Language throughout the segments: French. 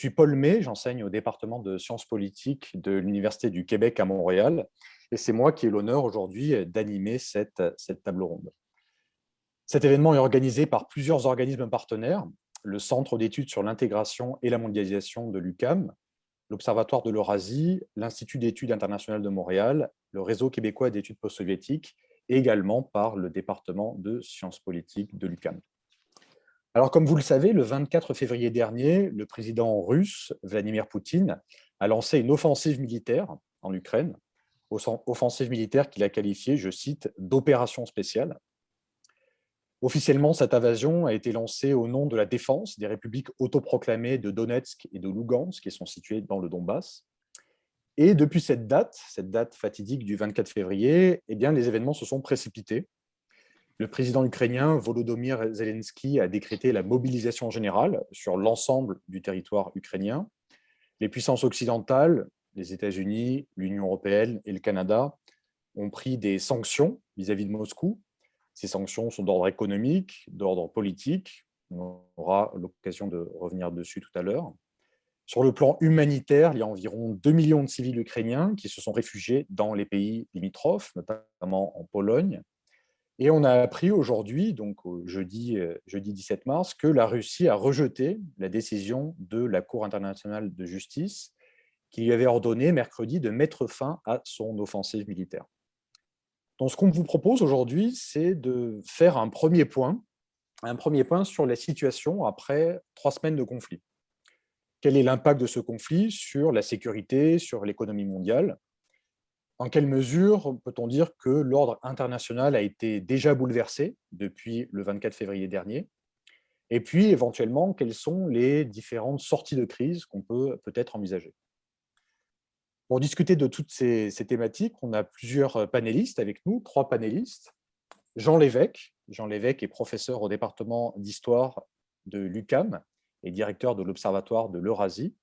suis Paul May, j'enseigne au département de sciences politiques de l'Université du Québec à Montréal, et c'est moi qui ai l'honneur aujourd'hui d'animer cette table ronde. Cet événement est organisé par plusieurs organismes partenaires, le Centre d'études sur l'intégration et la mondialisation de l'UQAM, l'Observatoire de l'Eurasie, l'Institut d'études internationales de Montréal, le Réseau québécois d'études post-soviétiques, et également par le département de sciences politiques de l'UQAM. Alors, comme vous le savez, le 24 février dernier, le président russe, Vladimir Poutine, a lancé une offensive militaire en Ukraine, offensive militaire qu'il a qualifiée, je cite, d'opération spéciale. Officiellement, cette invasion a été lancée au nom de la défense des républiques autoproclamées de Donetsk et de Lugansk, qui sont situées dans le Donbass. Et depuis cette date fatidique du 24 février, eh bien, les événements se sont précipités. Le président ukrainien Volodymyr Zelensky a décrété la mobilisation générale sur l'ensemble du territoire ukrainien. Les puissances occidentales, les États-Unis, l'Union européenne et le Canada ont pris des sanctions vis-à-vis de Moscou. Ces sanctions sont d'ordre économique, d'ordre politique. On aura l'occasion de revenir dessus tout à l'heure. Sur le plan humanitaire, il y a environ 2 millions de civils ukrainiens qui se sont réfugiés dans les pays limitrophes, notamment en Pologne. Et on a appris aujourd'hui, donc jeudi 17 mars, que la Russie a rejeté la décision de la Cour internationale de justice qui lui avait ordonné mercredi de mettre fin à son offensive militaire. Donc, ce qu'on vous propose aujourd'hui, c'est de faire un premier point sur la situation après 3 semaines de conflit. Quel est l'impact de ce conflit sur la sécurité, sur l'économie mondiale ? En quelle mesure peut-on dire que l'ordre international a été déjà bouleversé depuis le 24 février dernier? Et puis, éventuellement, quelles sont les différentes sorties de crise qu'on peut peut-être envisager? Pour discuter de toutes ces thématiques, on a plusieurs panélistes avec nous, 3 panélistes. Jean Lévesque. Jean Lévesque est professeur au département d'histoire de l'UQAM et directeur de l'Observatoire de l'Eurasie.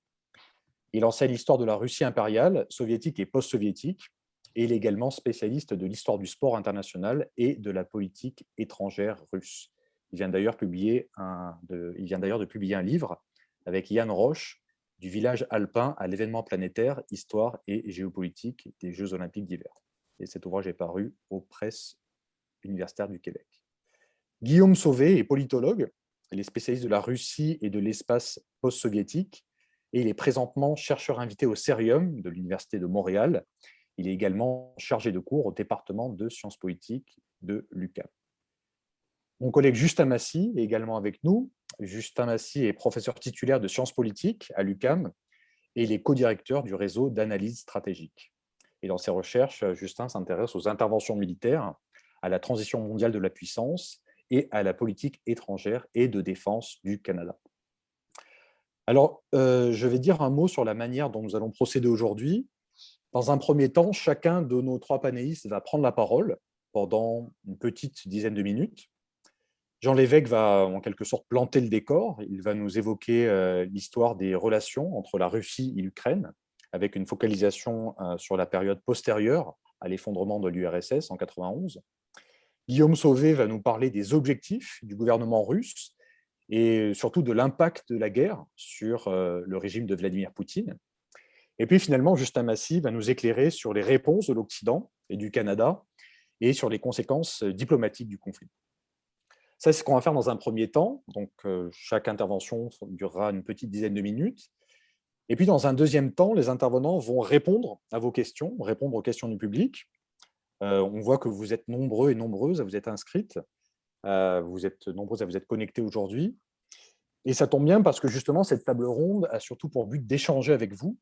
Il enseigne l'histoire de la Russie impériale, soviétique et post-soviétique, et il est également spécialiste de l'histoire du sport international et de la politique étrangère russe. Il vient d'ailleurs de publier un livre avec Yann Roche, du village alpin à l'événement planétaire, histoire et géopolitique des Jeux olympiques d'hiver. Et cet ouvrage est paru aux presses universitaires du Québec. Guillaume Sauvé est politologue, il est spécialiste de la Russie et de l'espace post-soviétique, et il est présentement chercheur invité au Cerium de l'Université de Montréal. Il est également chargé de cours au département de sciences politiques de l'UQAM. Mon collègue Justin Massy est également avec nous. Justin Massy est professeur titulaire de sciences politiques à l'UQAM et il est co-directeur du réseau d'analyse stratégique. Et dans ses recherches, Justin s'intéresse aux interventions militaires, à la transition mondiale de la puissance et à la politique étrangère et de défense du Canada. Alors, je vais dire un mot sur la manière dont nous allons procéder aujourd'hui. Dans un premier temps, chacun de nos 3 panélistes va prendre la parole pendant une petite dizaine de minutes. Jean Lévesque va en quelque sorte planter le décor. Il va nous évoquer l'histoire des relations entre la Russie et l'Ukraine, avec une focalisation sur la période postérieure à l'effondrement de l'URSS en 1991. Guillaume Sauvé va nous parler des objectifs du gouvernement russe et surtout de l'impact de la guerre sur le régime de Vladimir Poutine. Et puis finalement, Justin Massy va nous éclairer sur les réponses de l'Occident et du Canada et sur les conséquences diplomatiques du conflit. Ça, c'est ce qu'on va faire dans un premier temps. Donc, chaque intervention durera une petite dizaine de minutes. Et puis, dans un deuxième temps, les intervenants vont répondre à vos questions, répondre aux questions du public. On voit que vous êtes nombreux et nombreuses à vous être inscrites. Vous êtes nombreuses à vous être connectées aujourd'hui. Et ça tombe bien parce que justement, cette table ronde a surtout pour but d'échanger avec vous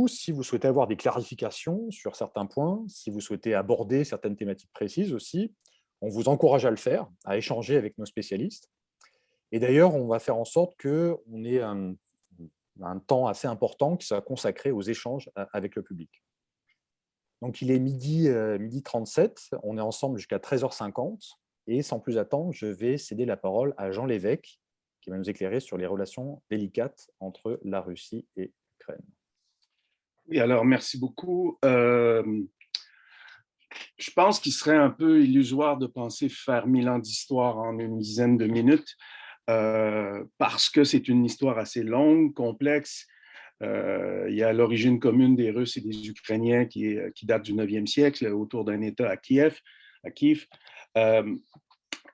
si vous souhaitez avoir des clarifications sur certains points, si vous souhaitez aborder certaines thématiques précises aussi. On vous encourage à le faire, à échanger avec nos spécialistes. Et d'ailleurs, on va faire en sorte qu'on ait un temps assez important qui soit consacré aux échanges avec le public. Donc, il est midi 37, on est ensemble jusqu'à 13h50. Et sans plus attendre, je vais céder la parole à Jean Lévesque, qui va nous éclairer sur les relations délicates entre la Russie et l'Ukraine. Oui, alors merci beaucoup. Je pense qu'il serait un peu illusoire de penser faire 1000 ans d'histoire en une dizaine de minutes. parce que c'est une histoire assez longue, complexe. Il y a l'origine commune des Russes et des Ukrainiens qui date du 9e siècle, autour d'un État à Kiev.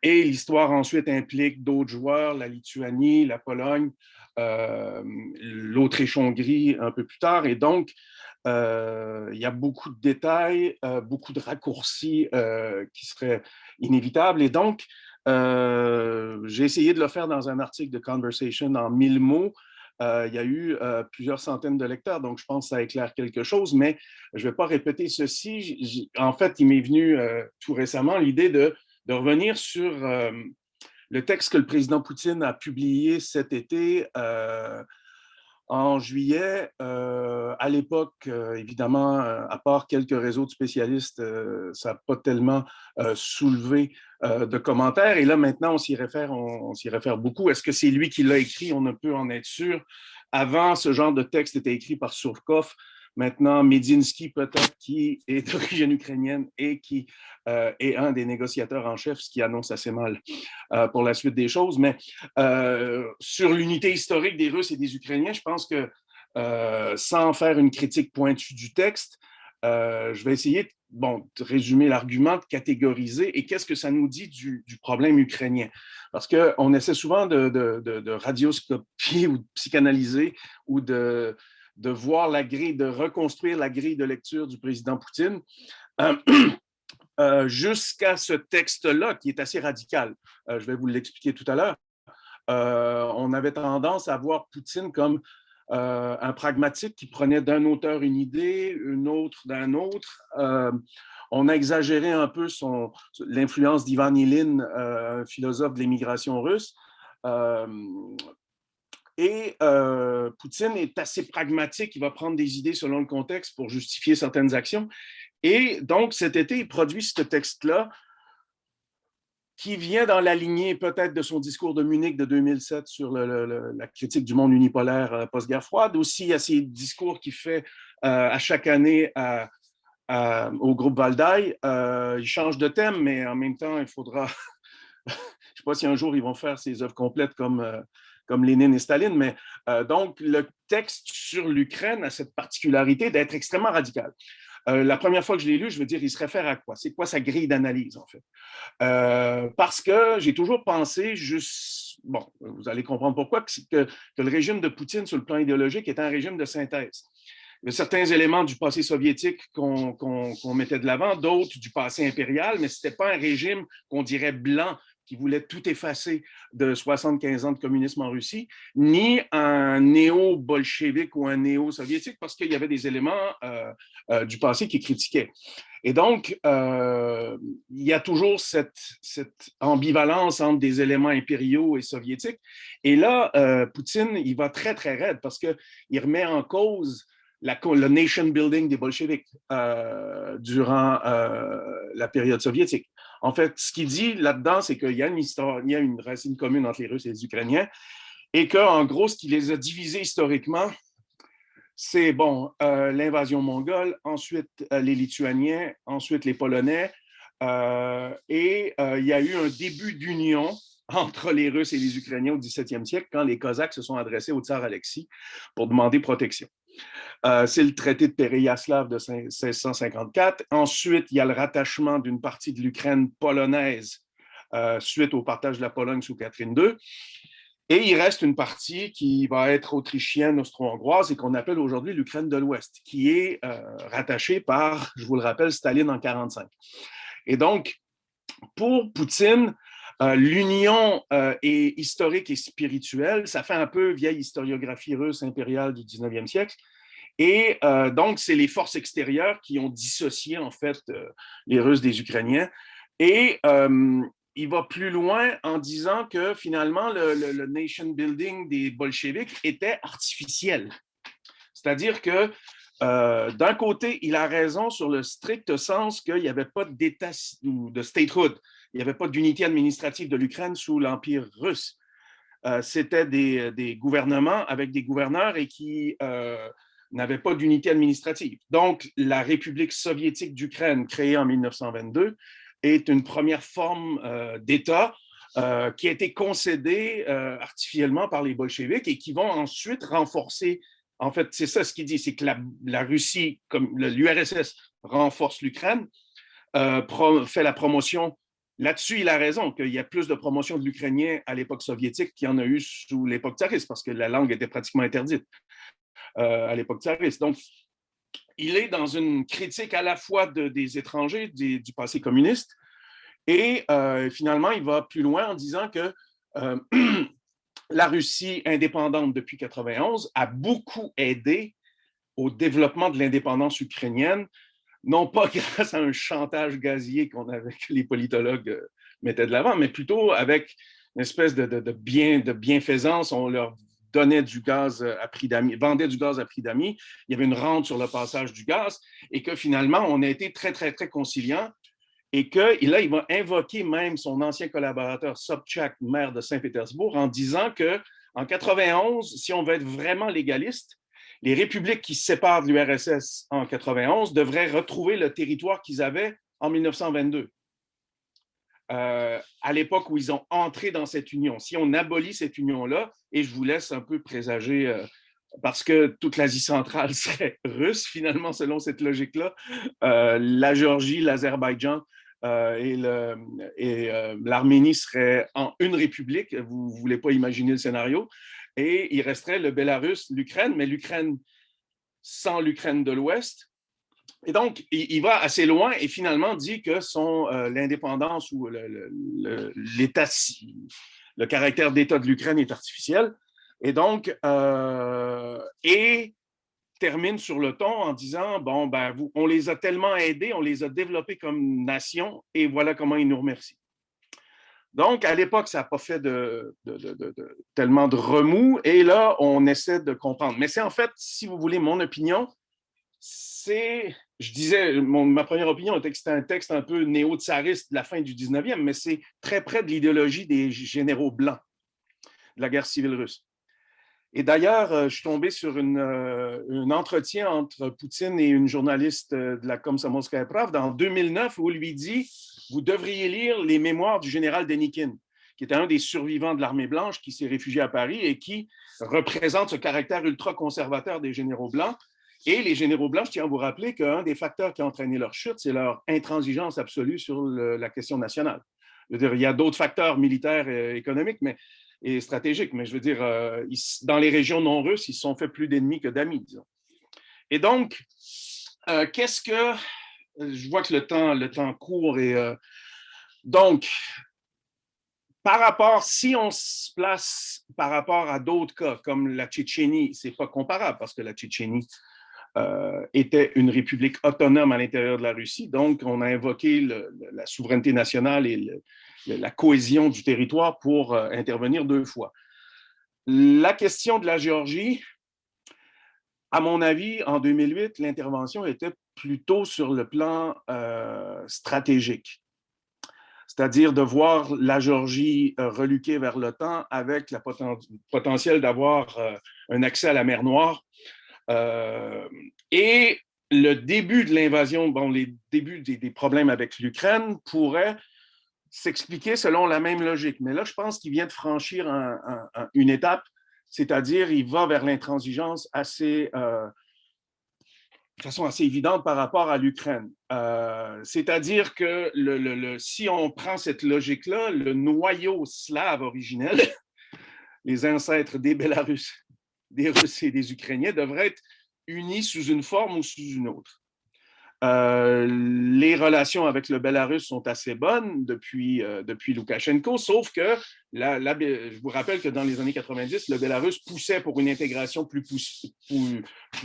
Et l'histoire ensuite implique d'autres joueurs, la Lituanie, la Pologne, l'Autriche-Hongrie un peu plus tard. Et donc, il y a beaucoup de détails, beaucoup de raccourcis qui seraient inévitables. Et donc, j'ai essayé de le faire dans un article de Conversation en 1000 mots. Il y a eu plusieurs centaines de lecteurs, donc je pense que ça éclaire quelque chose, mais je ne vais pas répéter ceci. En fait, il m'est venu tout récemment l'idée de revenir sur le texte que le président Poutine a publié cet été en juillet. À l'époque, évidemment, à part quelques réseaux de spécialistes, ça n'a pas tellement soulevé de commentaires. Et là, maintenant, on s'y réfère beaucoup. Est-ce que c'est lui qui l'a écrit? On ne peut en être sûr. Avant, ce genre de texte était écrit par Surkov. Maintenant, Medinsky, peut-être, qui est d'origine ukrainienne et qui est un des négociateurs en chef, ce qui annonce assez mal pour la suite des choses. Mais sur l'unité historique des Russes et des Ukrainiens, je pense que sans faire une critique pointue du texte, je vais essayer de résumer l'argument, de catégoriser et qu'est-ce que ça nous dit du problème ukrainien. Parce qu'on essaie souvent de radioscopier ou de psychanalyser ou de voir la grille, de reconstruire la grille de lecture du président Poutine jusqu'à ce texte-là qui est assez radical. Je vais vous l'expliquer tout à l'heure. On avait tendance à voir Poutine comme un pragmatique qui prenait d'un auteur une idée, une autre d'un autre. On a exagéré un peu l'influence d'Ivan Ilyin, un philosophe de l'émigration russe. Poutine est assez pragmatique, il va prendre des idées selon le contexte pour justifier certaines actions. Et donc, cet été, il produit ce texte-là qui vient dans la lignée peut-être de son discours de Munich de 2007 sur la critique du monde unipolaire post-guerre froide. Aussi, il y a ses discours qu'il fait à chaque année au groupe Valdai. Il change de thème, mais en même temps, il faudra... Je ne sais pas si un jour ils vont faire ces œuvres complètes comme Lénine et Staline, mais donc le texte sur l'Ukraine a cette particularité d'être extrêmement radical. La première fois que je l'ai lu, je veux dire, il se réfère à quoi? C'est quoi sa grille d'analyse, en fait? Parce que j'ai toujours pensé, bon, vous allez comprendre pourquoi, que le régime de Poutine, sur le plan idéologique, est un régime de synthèse. Il y a certains éléments du passé soviétique qu'on mettait de l'avant, d'autres du passé impérial, mais ce n'était pas un régime qu'on dirait blanc, qui voulait tout effacer de 75 ans de communisme en Russie, ni un néo-bolchevique ou un néo-soviétique, parce qu'il y avait des éléments du passé qui critiquaient. Et donc, il y a toujours cette ambivalence entre des éléments impériaux et soviétiques. Et là, Poutine, il va très, très raide parce qu'il remet en cause le nation building des bolcheviks durant la période soviétique. En fait, ce qu'il dit là-dedans, c'est qu'il y a une histoire, il y a une racine commune entre les Russes et les Ukrainiens, et qu'en gros, ce qui les a divisés historiquement, c'est l'invasion mongole, ensuite les Lituaniens, ensuite les Polonais, et il y a eu un début d'union entre les Russes et les Ukrainiens au XVIIe siècle quand les Cosaques se sont adressés au tsar Alexis pour demander protection. C'est le traité de Péréyaslav de 1654. Ensuite, il y a le rattachement d'une partie de l'Ukraine polonaise suite au partage de la Pologne sous Catherine II. Et il reste une partie qui va être autrichienne, austro-hongroise et qu'on appelle aujourd'hui l'Ukraine de l'Ouest, qui est rattachée par, je vous le rappelle, Staline en 1945. Et donc, pour Poutine, l'union est historique et spirituelle. Ça fait un peu vieille historiographie russe impériale du 19e siècle. Et donc, c'est les forces extérieures qui ont dissocié, en fait, les Russes des Ukrainiens. Et il va plus loin en disant que, finalement, le nation building des bolcheviks était artificiel. C'est-à-dire que, d'un côté, il a raison sur le strict sens qu'il n'y avait pas d'État ou de statehood. Il n'y avait pas d'unité administrative de l'Ukraine sous l'Empire russe. C'était des gouvernements avec des gouverneurs et qui n'avaient pas d'unité administrative. Donc, la République soviétique d'Ukraine, créée en 1922, est une première forme d'État qui a été concédée artificiellement par les bolcheviks et qui vont ensuite renforcer. En fait, c'est ça ce qu'il dit, c'est que la Russie, comme l'URSS, renforce l'Ukraine, fait la promotion. Là-dessus, il a raison qu'il y a plus de promotion de l'ukrainien à l'époque soviétique qu'il y en a eu sous l'époque tsariste, parce que la langue était pratiquement interdite à l'époque tsariste. Donc, il est dans une critique à la fois des étrangers, du passé communiste, et finalement, il va plus loin en disant que la Russie indépendante depuis 91 a beaucoup aidé au développement de l'indépendance ukrainienne, non pas grâce à un chantage gazier que les politologues mettaient de l'avant, mais plutôt avec une espèce de bienfaisance. On leur donnait du gaz à prix d'amis, vendait du gaz à prix d'amis. Il y avait une rente sur le passage du gaz et que finalement, on a été très, très, très conciliant. Et que là, il va invoquer même son ancien collaborateur Sobchak, maire de Saint-Pétersbourg, en disant qu'en 91, si on veut être vraiment légaliste, les républiques qui se séparent de l'URSS en 91 devraient retrouver le territoire qu'ils avaient en 1922, à l'époque où ils ont entré dans cette union. Si on abolit cette union-là, et je vous laisse un peu présager, parce que toute l'Asie centrale serait russe, finalement, selon cette logique-là, la Géorgie, l'Azerbaïdjan, et l'Arménie serait en une république. Vous ne voulez pas imaginer le scénario. Et il resterait le Bélarus, l'Ukraine, mais l'Ukraine sans l'Ukraine de l'Ouest. Et donc, il va assez loin et finalement dit que l'indépendance ou l'État, le caractère d'État de l'Ukraine est artificiel. Et donc, termine sur le ton en disant, bon, ben, on les a tellement aidés, on les a développés comme nation, et voilà comment ils nous remercient. Donc, à l'époque, ça n'a pas fait tellement de remous, et là, on essaie de comprendre. Mais c'est en fait, si vous voulez mon opinion, je disais, ma première opinion était que c'était un texte un peu néo-tsariste de la fin du 19e, mais c'est très près de l'idéologie des généraux blancs de la guerre civile russe. Et d'ailleurs, je suis tombé sur un entretien entre Poutine et une journaliste de la Komsomolskaya Pravda en 2009 où il lui dit « Vous devriez lire les mémoires du général Denikin, qui était un des survivants de l'armée blanche qui s'est réfugié à Paris et qui représente ce caractère ultra-conservateur des généraux blancs. Et les généraux blancs, je tiens à vous rappeler qu'un des facteurs qui a entraîné leur chute, c'est leur intransigeance absolue sur la question nationale. Je veux dire, il y a d'autres facteurs militaires et économiques, et stratégiques, mais je veux dire, dans les régions non russes, ils se sont fait plus d'ennemis que d'amis, disons. Et donc, qu'est-ce que... Je vois que le temps court et... donc, si on se place par rapport à d'autres cas, comme la Tchétchénie, c'est pas comparable parce que la Tchétchénie était une république autonome à l'intérieur de la Russie, donc on a invoqué la souveraineté nationale et la cohésion du territoire pour intervenir 2 fois. La question de la Géorgie, à mon avis, en 2008, l'intervention était plutôt sur le plan stratégique. C'est-à-dire de voir la Géorgie reluquer vers l'OTAN avec le potentiel d'avoir un accès à la mer Noire. Et le début de l'invasion, les débuts des problèmes avec l'Ukraine pourraient s'expliquer selon la même logique. Mais là, je pense qu'il vient de franchir une étape, c'est-à-dire il va vers l'intransigeance de façon assez évidente par rapport à l'Ukraine. C'est-à-dire que si on prend cette logique-là, le noyau slave originel, les ancêtres des Bélarusses, des Russes et des Ukrainiens, devraient être unis sous une forme ou sous une autre. Les relations avec le Bélarus sont assez bonnes depuis Loukachenko, sauf que je vous rappelle que dans les années 90, le Bélarus poussait pour une intégration plus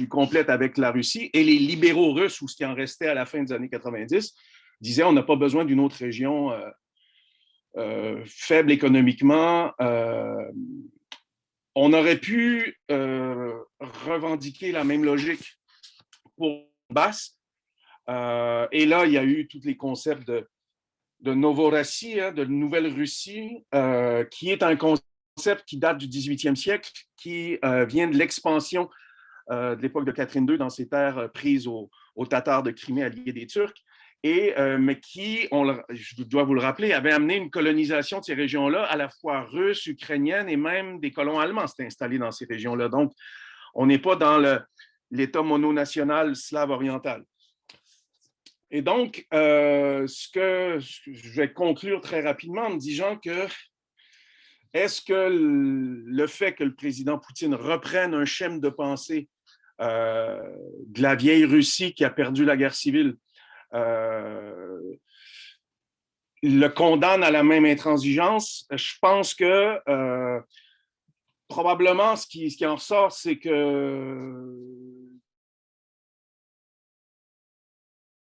complète avec la Russie, et les libéraux russes, ou ce qui en restait à la fin des années 90, disaient on n'a pas besoin d'une autre région faible économiquement. On aurait pu revendiquer la même logique pour Donbass. Et là, il y a eu tous les concepts de Novorossie, de Nouvelle-Russie, qui est un concept qui date du 18e siècle, qui vient de l'expansion de l'époque de Catherine II dans ses terres prises aux Tatars de Crimée alliés des Turcs, mais qui, je dois vous le rappeler, avait amené une colonisation de ces régions-là, à la fois russe, ukrainienne et même des colons allemands s'étaient installés dans ces régions-là. Donc, on n'est pas dans l'État mononational slave oriental. Et donc, je vais conclure très rapidement en me disant que est-ce que le fait que le président Poutine reprenne un schème de pensée de la vieille Russie qui a perdu la guerre civile le condamne à la même intransigeance? Je pense que probablement ce qui en ressort, c'est que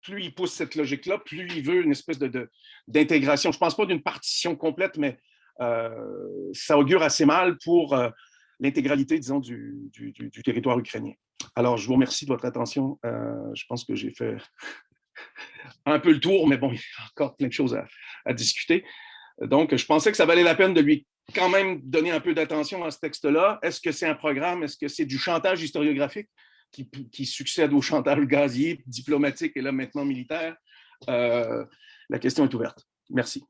plus il pousse cette logique-là, plus il veut une espèce d'intégration. Je ne pense pas d'une partition complète, mais ça augure assez mal pour l'intégralité, disons, du territoire ukrainien. Alors, je vous remercie de votre attention. Je pense que j'ai fait un peu le tour, mais bon, il y a encore plein de choses à discuter. Donc, je pensais que ça valait la peine de lui quand même donner un peu d'attention à ce texte-là. Est-ce que c'est un programme? Est-ce que c'est du chantage historiographique qui succède au chantage gazier, diplomatique et là maintenant militaire? La question est ouverte. Merci.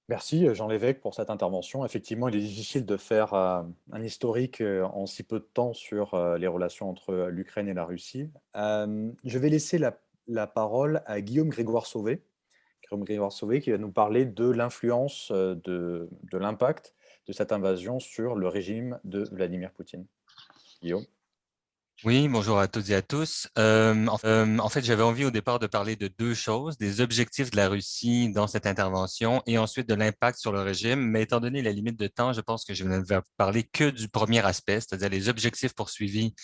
Merci Jean Lévesque pour cette intervention. Effectivement, il est difficile de faire un historique en si peu de temps sur les relations entre l'Ukraine et la Russie. Je vais laisser la parole à Guillaume Grégoire Sauvé. Guillaume Grégoire Sauvé qui va nous parler de l'influence, de l'impact de cette invasion sur le régime de Vladimir Poutine. Guillaume. Oui, bonjour à toutes et à tous. En fait, j'avais envie au départ de parler de deux choses, des objectifs de la Russie dans cette intervention et ensuite de l'impact sur le régime. Mais étant donné la limite de temps, je pense que je ne vais parler que du premier aspect, c'est-à-dire les objectifs poursuivis,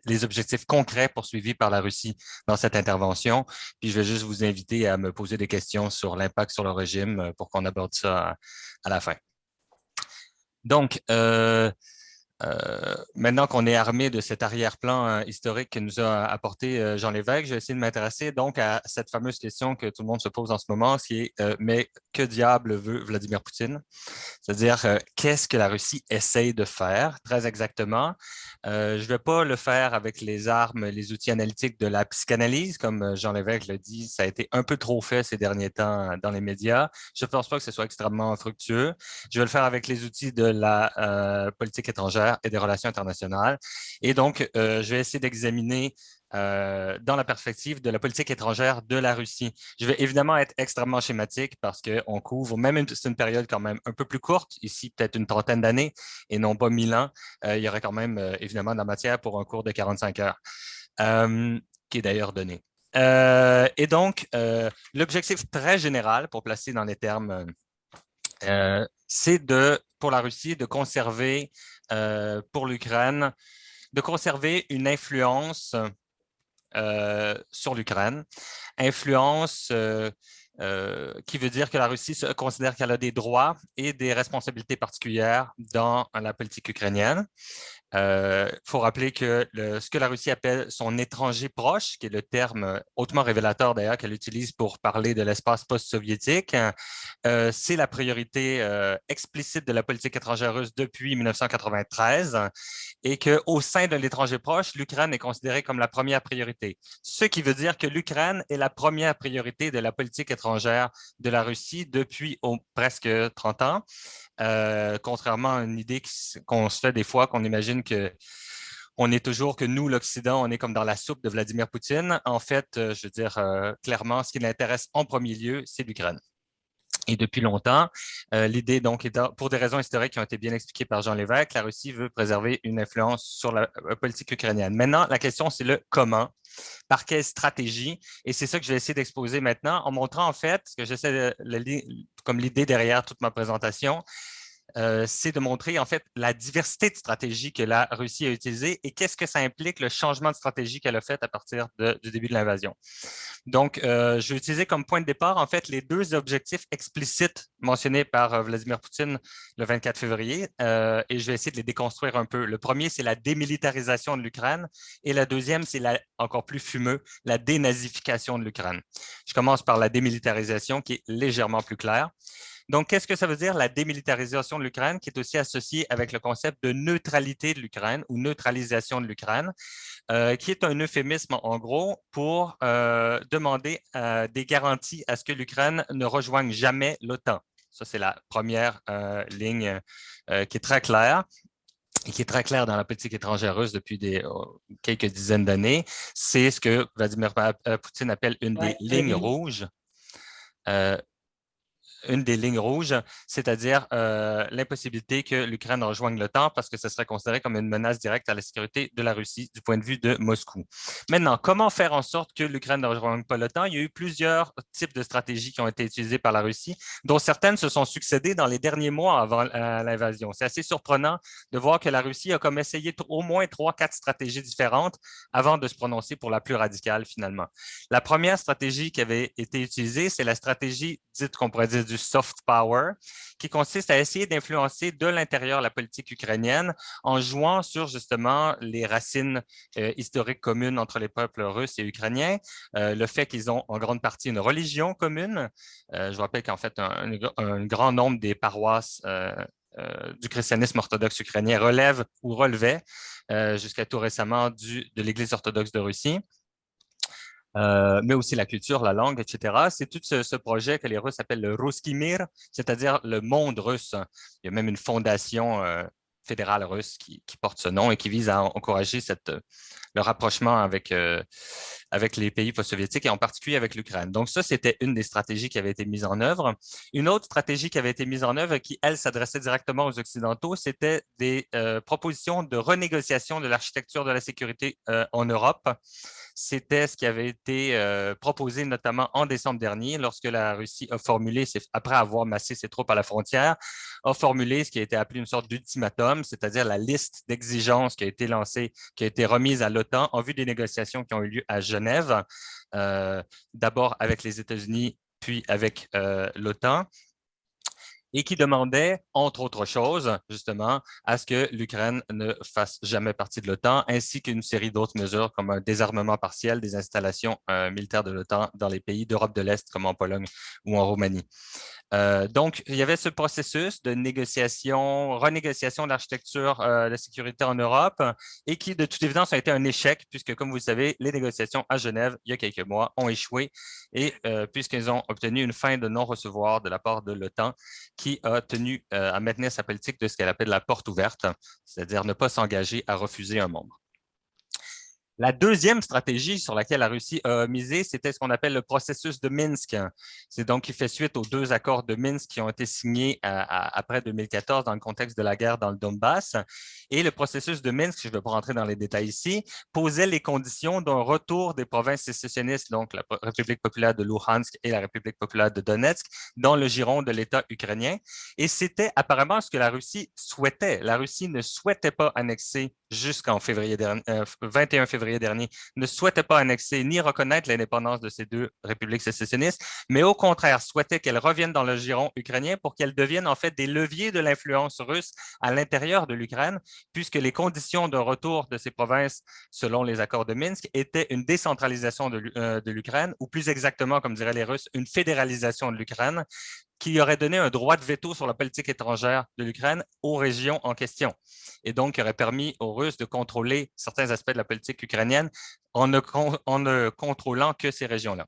les objectifs concrets poursuivis par la Russie dans cette intervention. Puis je vais juste vous inviter à me poser des questions sur l'impact sur le régime pour qu'on aborde ça à la fin. Donc, maintenant qu'on est armé de cet arrière-plan historique que nous a apporté Jean Lévesque, je vais essayer de m'intéresser donc à cette fameuse question que tout le monde se pose en ce moment, qui est mais que diable veut Vladimir Poutine? C'est-à-dire, qu'est-ce que la Russie essaye de faire très exactement? Je ne vais pas le faire avec les armes, les outils analytiques de la psychanalyse, comme Jean Lévesque le dit, ça a été un peu trop fait ces derniers temps dans les médias. Je ne pense pas que ce soit extrêmement fructueux. Je vais le faire avec les outils de la politique étrangère et des relations internationales. Et donc, je vais essayer d'examiner dans la perspective de la politique étrangère de la Russie. Je vais évidemment être extrêmement schématique parce qu'on couvre, même c'est une période quand même un peu plus courte, ici peut-être une trentaine d'années et non pas 1000 ans. Il y aurait quand même évidemment de la matière pour un cours de 45 heures, qui est d'ailleurs donné. Et donc, l'objectif très général, pour placer dans les termes, c'est pour la Russie de conserver, pour l'Ukraine, de conserver une influence sur l'Ukraine. Influence qui veut dire que la Russie considère qu'elle a des droits et des responsabilités particulières dans la politique ukrainienne. Faut rappeler que ce que la Russie appelle son étranger proche, qui est le terme hautement révélateur d'ailleurs qu'elle utilise pour parler de l'espace post-soviétique, c'est la priorité explicite de la politique étrangère russe depuis 1993 et qu'au sein de l'étranger proche, l'Ukraine est considérée comme la première priorité. Ce qui veut dire que l'Ukraine est la première priorité de la politique étrangère de la Russie depuis presque 30 ans. Contrairement à une idée qu'on se fait des fois, qu'on imagine que on est toujours que nous, l'Occident, on est comme dans la soupe de Vladimir Poutine. En fait, je veux dire, clairement, ce qui l'intéresse en premier lieu, c'est l'Ukraine. Et depuis longtemps, l'idée, donc, est pour des raisons historiques qui ont été bien expliquées par Jean Lévesque, la Russie veut préserver une influence sur la politique ukrainienne. Maintenant, la question, c'est le comment. Par quelle stratégie? Et c'est ça que je vais essayer d'exposer maintenant en montrant en fait, ce que j'essaie comme l'idée derrière toute ma présentation, c'est de montrer en fait la diversité de stratégies que la Russie a utilisées et qu'est-ce que ça implique le changement de stratégie qu'elle a fait à partir du début de l'invasion. Donc, je vais utiliser comme point de départ en fait les deux objectifs explicites mentionnés par Vladimir Poutine le 24 février et je vais essayer de les déconstruire un peu. Le premier, c'est la démilitarisation de l'Ukraine et la deuxième, c'est encore plus fumeux, la dénazification de l'Ukraine. Je commence par la démilitarisation qui est légèrement plus claire. Donc, qu'est-ce que ça veut dire, la démilitarisation de l'Ukraine, qui est aussi associée avec le concept de neutralité de l'Ukraine ou neutralisation de l'Ukraine, qui est un euphémisme, en gros, pour demander des garanties à ce que l'Ukraine ne rejoigne jamais l'OTAN. Ça, c'est la première ligne qui est très claire et qui est très claire dans la politique étrangère russe depuis quelques dizaines d'années. C'est ce que Vladimir Poutine appelle une des lignes rouges. Une des lignes rouges, c'est-à-dire l'impossibilité que l'Ukraine rejoigne l'OTAN parce que ce serait considéré comme une menace directe à la sécurité de la Russie du point de vue de Moscou. Maintenant, comment faire en sorte que l'Ukraine ne rejoigne pas l'OTAN? Il y a eu plusieurs types de stratégies qui ont été utilisées par la Russie, dont certaines se sont succédées dans les derniers mois avant l'invasion. C'est assez surprenant de voir que la Russie a comme essayé au moins 3-4 stratégies différentes avant de se prononcer pour la plus radicale finalement. La première stratégie qui avait été utilisée, c'est la stratégie dite qu'on pourrait dire du soft power, qui consiste à essayer d'influencer de l'intérieur la politique ukrainienne en jouant sur justement les racines historiques communes entre les peuples russes et ukrainiens, le fait qu'ils ont en grande partie une religion commune. Je vous rappelle qu'en fait, un grand nombre des paroisses du christianisme orthodoxe ukrainien relèvent ou relevaient jusqu'à tout récemment de l'Église orthodoxe de Russie. Mais aussi la culture, la langue, etc. C'est tout ce projet que les Russes appellent le Ruski Mir, c'est-à-dire le monde russe. Il y a même une fondation fédérale russe qui porte ce nom et qui vise à encourager le rapprochement avec les pays post-soviétiques et en particulier avec l'Ukraine. Donc ça, c'était une des stratégies qui avait été mise en œuvre. Une autre stratégie qui avait été mise en œuvre qui, elle, s'adressait directement aux Occidentaux, c'était des propositions de renégociation de l'architecture de la sécurité en Europe. C'était ce qui avait été proposé notamment en décembre dernier lorsque la Russie a formulé, après avoir massé ses troupes à la frontière, a formulé ce qui a été appelé une sorte d'ultimatum, c'est-à-dire la liste d'exigences qui a été lancée, qui a été remise à l'OTAN en vue des négociations qui ont eu lieu à Genève, d'abord avec les États-Unis, puis avec l'OTAN, et qui demandait, entre autres choses, justement, à ce que l'Ukraine ne fasse jamais partie de l'OTAN, ainsi qu'une série d'autres mesures comme un désarmement partiel des installations militaires de l'OTAN dans les pays d'Europe de l'Est, comme en Pologne ou en Roumanie. Donc, il y avait ce processus de renégociation de l'architecture de la sécurité en Europe et qui, de toute évidence, a été un échec puisque, comme vous le savez, les négociations à Genève, il y a quelques mois, ont échoué et puisqu'ils ont obtenu une fin de non-recevoir de la part de l'OTAN qui a tenu à maintenir sa politique de ce qu'elle appelle la porte ouverte, c'est-à-dire ne pas s'engager à refuser un membre. La deuxième stratégie sur laquelle la Russie a misé, c'était ce qu'on appelle le processus de Minsk. C'est donc qui fait suite aux 2 accords de Minsk qui ont été signés après 2014 dans le contexte de la guerre dans le Donbass. Et le processus de Minsk, je ne vais pas rentrer dans les détails ici, posait les conditions d'un retour des provinces sécessionnistes, donc la République populaire de Luhansk et la République populaire de Donetsk, dans le giron de l'État ukrainien. Et c'était apparemment ce que la Russie souhaitait. La Russie ne souhaitait pas annexer jusqu'en 21 février dernier, ne souhaitait pas annexer ni reconnaître l'indépendance de ces 2 républiques sécessionnistes, mais au contraire souhaitait qu'elles reviennent dans le giron ukrainien pour qu'elles deviennent en fait des leviers de l'influence russe à l'intérieur de l'Ukraine, puisque les conditions de retour de ces provinces, selon les accords de Minsk, étaient une décentralisation de l'Ukraine, ou plus exactement, comme diraient les Russes, une fédéralisation de l'Ukraine, qui aurait donné un droit de veto sur la politique étrangère de l'Ukraine aux régions en question. Et donc, qui aurait permis aux Russes de contrôler certains aspects de la politique ukrainienne en ne contrôlant que ces régions-là.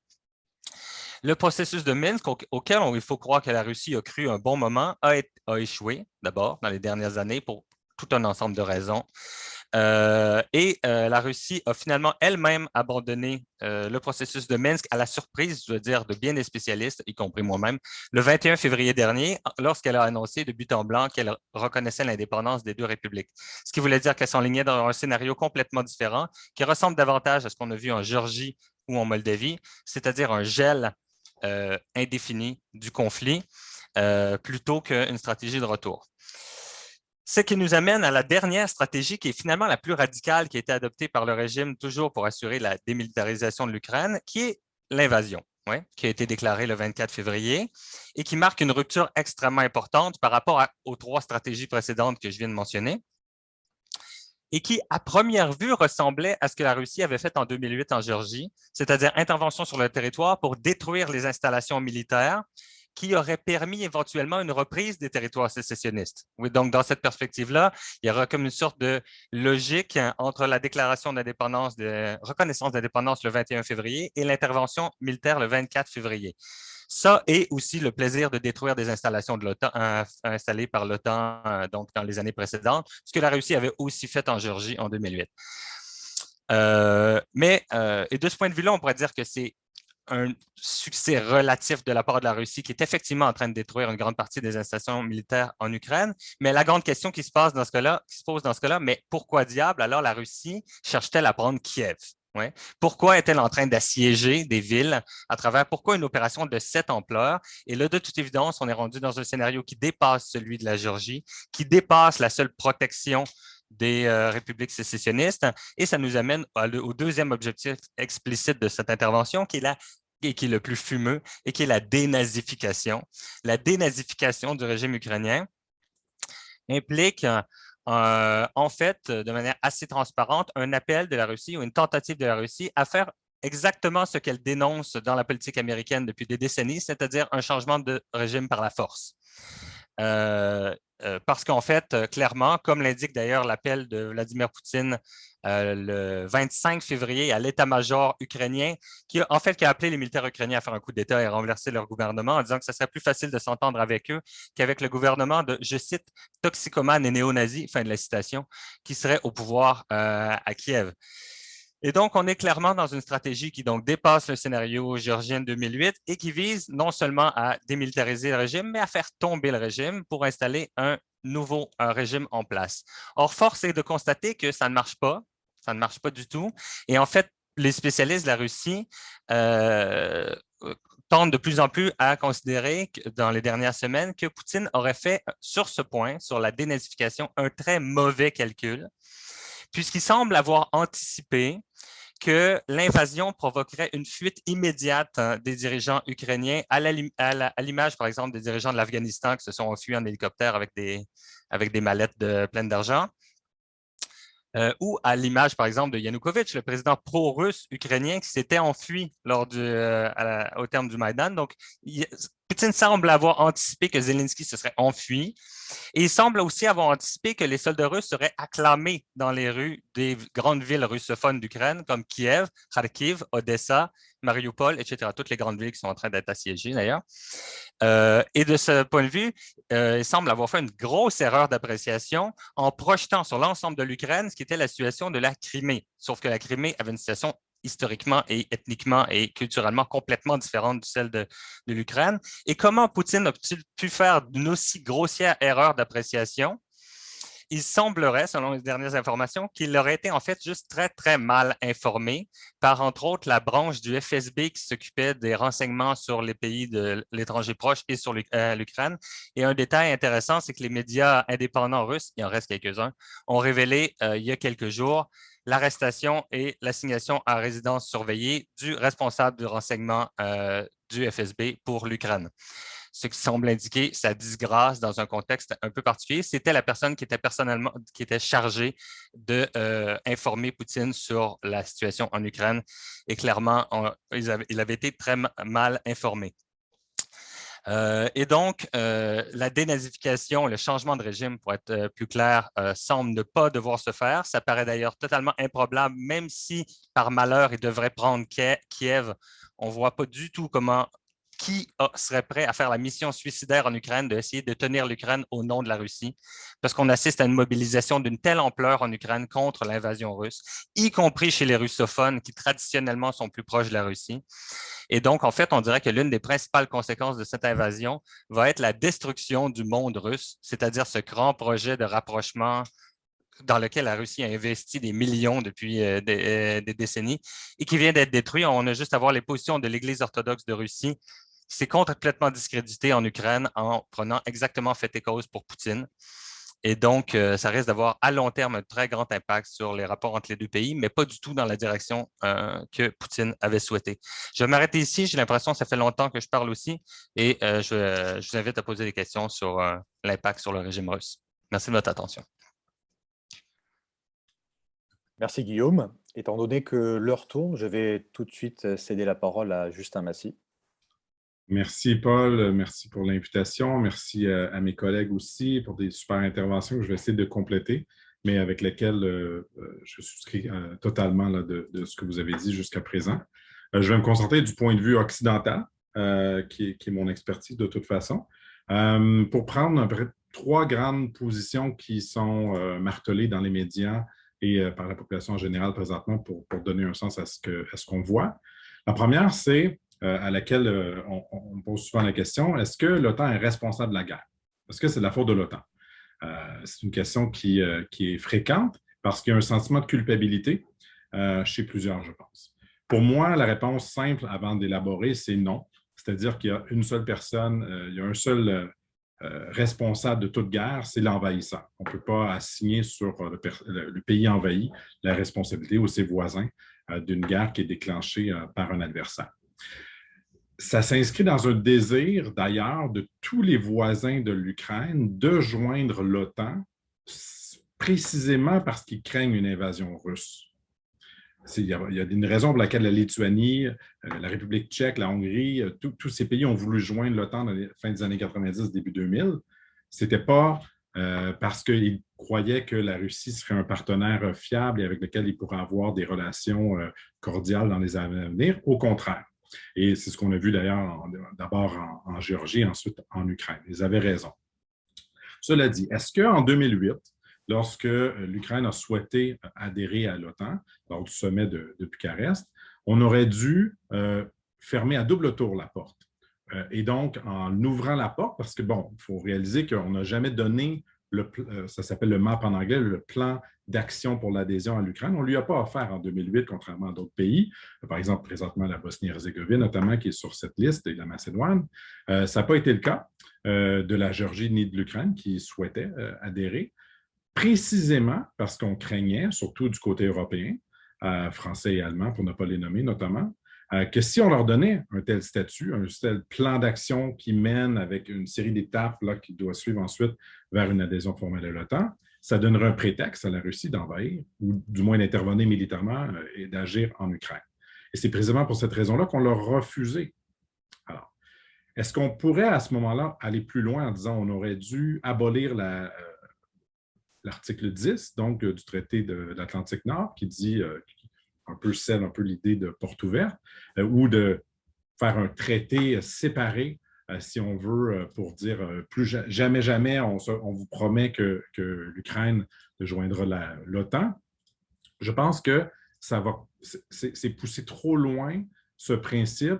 Le processus de Minsk, auquel il faut croire que la Russie a cru un bon moment, a échoué d'abord dans les dernières années pour tout un ensemble de raisons. La Russie a finalement elle-même abandonné le processus de Minsk à la surprise, je veux dire, de bien des spécialistes, y compris moi-même, le 21 février dernier, lorsqu'elle a annoncé de but en blanc qu'elle reconnaissait l'indépendance des 2 républiques. Ce qui voulait dire qu'elle s'enlignait dans un scénario complètement différent, qui ressemble davantage à ce qu'on a vu en Géorgie ou en Moldavie, c'est-à-dire un gel indéfini du conflit, plutôt qu'une stratégie de retour. Ce qui nous amène à la dernière stratégie qui est finalement la plus radicale qui a été adoptée par le régime toujours pour assurer la démilitarisation de l'Ukraine, qui est l'invasion, qui a été déclarée le 24 février et qui marque une rupture extrêmement importante par rapport aux 3 stratégies précédentes que je viens de mentionner et qui, à première vue, ressemblait à ce que la Russie avait fait en 2008 en Géorgie, c'est-à-dire intervention sur le territoire pour détruire les installations militaires qui aurait permis éventuellement une reprise des territoires sécessionnistes. Oui, donc, dans cette perspective-là, il y aura comme une sorte de logique entre la déclaration d'indépendance, de reconnaissance d'indépendance le 21 février et l'intervention militaire le 24 février. Ça et aussi le plaisir de détruire des installations de l'OTAN installées par l'OTAN donc dans les années précédentes, ce que la Russie avait aussi fait en Géorgie en 2008. Et de ce point de vue-là, on pourrait dire que c'est un succès relatif de la part de la Russie qui est effectivement en train de détruire une grande partie des installations militaires en Ukraine. Mais la grande question qui se pose dans ce cas-là, mais pourquoi diable alors la Russie cherche-t-elle à prendre Kiev? Ouais. Pourquoi est-elle en train d'assiéger des villes à travers, pourquoi une opération de cette ampleur? Et là, de toute évidence, on est rendu dans un scénario qui dépasse celui de la Géorgie, qui dépasse la seule protection des républiques sécessionnistes. Et ça nous amène au deuxième objectif explicite de cette intervention, qui est le plus fumeux, et qui est la dénazification. La dénazification du régime ukrainien implique en fait, de manière assez transparente, un appel de la Russie ou une tentative de la Russie à faire exactement ce qu'elle dénonce dans la politique américaine depuis des décennies, c'est-à-dire un changement de régime par la force. Parce qu'en fait, clairement, comme l'indique d'ailleurs l'appel de Vladimir Poutine le 25 février à l'état-major ukrainien, qui a appelé les militaires ukrainiens à faire un coup d'État et à renverser leur gouvernement en disant que ce serait plus facile de s'entendre avec eux qu'avec le gouvernement de, je cite, toxicomanes et néo-nazis, fin de la citation, qui serait au pouvoir à Kiev. Et donc, on est clairement dans une stratégie qui donc dépasse le scénario géorgien de 2008 et qui vise non seulement à démilitariser le régime, mais à faire tomber le régime pour installer un nouveau régime en place. Or, force est de constater que ça ne marche pas. Ça ne marche pas du tout. Et en fait, les spécialistes de la Russie tendent de plus en plus à considérer dans les dernières semaines que Poutine aurait fait sur ce point, sur la dénazification, un très mauvais calcul, puisqu'il semble avoir anticipé que l'invasion provoquerait une fuite immédiate des dirigeants ukrainiens, à l'image, par exemple, des dirigeants de l'Afghanistan qui se sont enfuis en hélicoptère avec des mallettes pleines d'argent. Ou à l'image, par exemple, de Yanukovych, le président pro-russe ukrainien qui s'était enfui au terme du Maïdan. Donc, Poutine semble avoir anticipé que Zelensky se serait enfui. Et il semble aussi avoir anticipé que les soldats russes seraient acclamés dans les rues des grandes villes russophones d'Ukraine, comme Kiev, Kharkiv, Odessa, Mariupol, etc. Toutes les grandes villes qui sont en train d'être assiégées, d'ailleurs. Et de ce point de vue, il semble avoir fait une grosse erreur d'appréciation en projetant sur l'ensemble de l'Ukraine ce qui était la situation de la Crimée. Sauf que la Crimée avait une situation historiquement et ethniquement et culturellement complètement différente de celle de l'Ukraine. Et comment Poutine a-t-il pu faire une aussi grossière erreur d'appréciation? Il semblerait, selon les dernières informations, qu'il aurait été en fait juste très, très mal informé par, entre autres, la branche du FSB qui s'occupait des renseignements sur les pays de l'étranger proche et sur l'Ukraine. Et un détail intéressant, c'est que les médias indépendants russes, il en reste quelques-uns, ont révélé il y a quelques jours l'arrestation et l'assignation à résidence surveillée du responsable du renseignement du FSB pour l'Ukraine. Ce qui semble indiquer sa disgrâce dans un contexte un peu particulier. C'était la personne qui était chargée d'informer Poutine sur la situation en Ukraine. Et clairement, il avait été très mal informé. Et donc, la dénazification, le changement de régime, pour être plus clair, semble ne pas devoir se faire. Ça paraît d'ailleurs totalement improbable, même si, par malheur, il devrait prendre Kiev. On ne voit pas du tout qui serait prêt à faire la mission suicidaire en Ukraine, d'essayer de tenir l'Ukraine au nom de la Russie, parce qu'on assiste à une mobilisation d'une telle ampleur en Ukraine contre l'invasion russe, y compris chez les russophones qui traditionnellement sont plus proches de la Russie. Et donc, en fait, on dirait que l'une des principales conséquences de cette invasion va être la destruction du monde russe, c'est-à-dire ce grand projet de rapprochement dans lequel la Russie a investi des millions depuis des décennies et qui vient d'être détruit. On a juste à voir les positions de l'Église orthodoxe de Russie qui s'est complètement discréditée en Ukraine en prenant exactement fait et cause pour Poutine. Et donc, ça risque d'avoir à long terme un très grand impact sur les rapports entre les deux pays, mais pas du tout dans la direction que Poutine avait souhaité. Je vais m'arrêter ici. J'ai l'impression que ça fait longtemps que je parle aussi et je vous invite à poser des questions sur l'impact sur le régime russe. Merci de votre attention. Merci Guillaume. Étant donné que l'heure tourne, je vais tout de suite céder la parole à Justin Massy. Merci, Paul. Merci pour l'invitation. Merci à mes collègues aussi pour des super interventions que je vais essayer de compléter, mais avec lesquelles je souscris totalement là, de ce que vous avez dit jusqu'à présent. Je vais me concentrer du point de vue occidental, qui est mon expertise de toute façon, pour prendre à peu près 3 grandes positions qui sont martelées dans les médias et par la population en général présentement pour donner un sens à ce qu'on voit. La première, c'est à laquelle on pose souvent la question, est-ce que l'OTAN est responsable de la guerre? Est-ce que c'est de la faute de l'OTAN? C'est une question qui est fréquente parce qu'il y a un sentiment de culpabilité chez plusieurs, je pense. Pour moi, la réponse simple avant d'élaborer, c'est non. C'est-à-dire qu'il y a une seule personne, il y a un seul responsable de toute guerre, c'est l'envahisseur. On ne peut pas assigner sur le pays envahi la responsabilité ou ses voisins d'une guerre qui est déclenchée par un adversaire. Ça s'inscrit dans un désir, d'ailleurs, de tous les voisins de l'Ukraine de joindre l'OTAN, précisément parce qu'ils craignent une invasion russe. Il y a une raison pour laquelle la Lituanie, la République tchèque, la Hongrie, tous ces pays ont voulu joindre l'OTAN dans la fin des années 90, début 2000. Ce n'était pas parce qu'ils croyaient que la Russie serait un partenaire fiable et avec lequel ils pourraient avoir des relations cordiales dans les années à venir. Au contraire. Et c'est ce qu'on a vu d'ailleurs d'abord en Géorgie, ensuite en Ukraine. Ils avaient raison. Cela dit, est-ce qu'en 2008, lorsque l'Ukraine a souhaité adhérer à l'OTAN, lors du sommet de Bucarest, on aurait dû fermer à double tour la porte? Et donc, en ouvrant la porte, parce que, bon, il faut réaliser qu'on n'a jamais donné, ça s'appelle le MAP en anglais, le plan d'action pour l'adhésion à l'Ukraine. On ne lui a pas offert en 2008, contrairement à d'autres pays. Par exemple, présentement, la Bosnie-Herzégovine, notamment, qui est sur cette liste, et la Macédoine. Ça n'a pas été le cas de la Géorgie ni de l'Ukraine qui souhaitaient adhérer, précisément parce qu'on craignait, surtout du côté européen, français et allemand, pour ne pas les nommer notamment, que si on leur donnait un tel statut, un tel plan d'action qui mène avec une série d'étapes qui doit suivre ensuite vers une adhésion formelle à l'OTAN, ça donnerait un prétexte à la Russie d'envahir, ou du moins d'intervenir militairement et d'agir en Ukraine. Et c'est précisément pour cette raison-là qu'on l'a refusé. Alors, est-ce qu'on pourrait à ce moment-là aller plus loin en disant qu'on aurait dû abolir l'article 10, donc du traité de l'Atlantique Nord, qui dit un peu l'idée de porte ouverte, ou de faire un traité séparé, si on veut, pour dire jamais, on vous promet que l'Ukraine joindra l'OTAN. Je pense que c'est pousser trop loin ce principe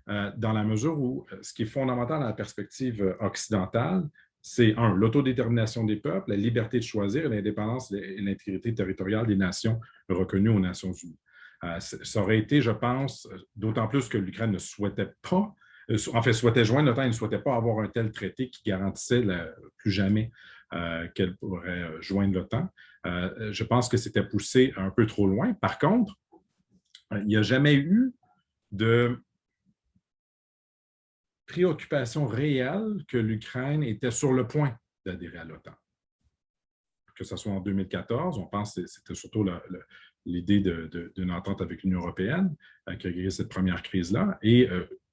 dans la mesure où ce qui est fondamental dans la perspective occidentale, c'est l'autodétermination des peuples, la liberté de choisir, l'indépendance et l'intégrité territoriale des nations reconnues aux Nations unies. Ça aurait été, je pense, d'autant plus que l'Ukraine ne souhaitait pas, souhaitait joindre l'OTAN, elle ne souhaitait pas avoir un tel traité qui garantissait plus jamais qu'elle pourrait joindre l'OTAN. Je pense que c'était poussé un peu trop loin. Par contre, il n'y a jamais eu de préoccupation réelle que l'Ukraine était sur le point d'adhérer à l'OTAN. Que ce soit en 2014, on pense que c'était surtout l'idée d'une entente avec l'Union européenne qui a créé cette première crise-là. Et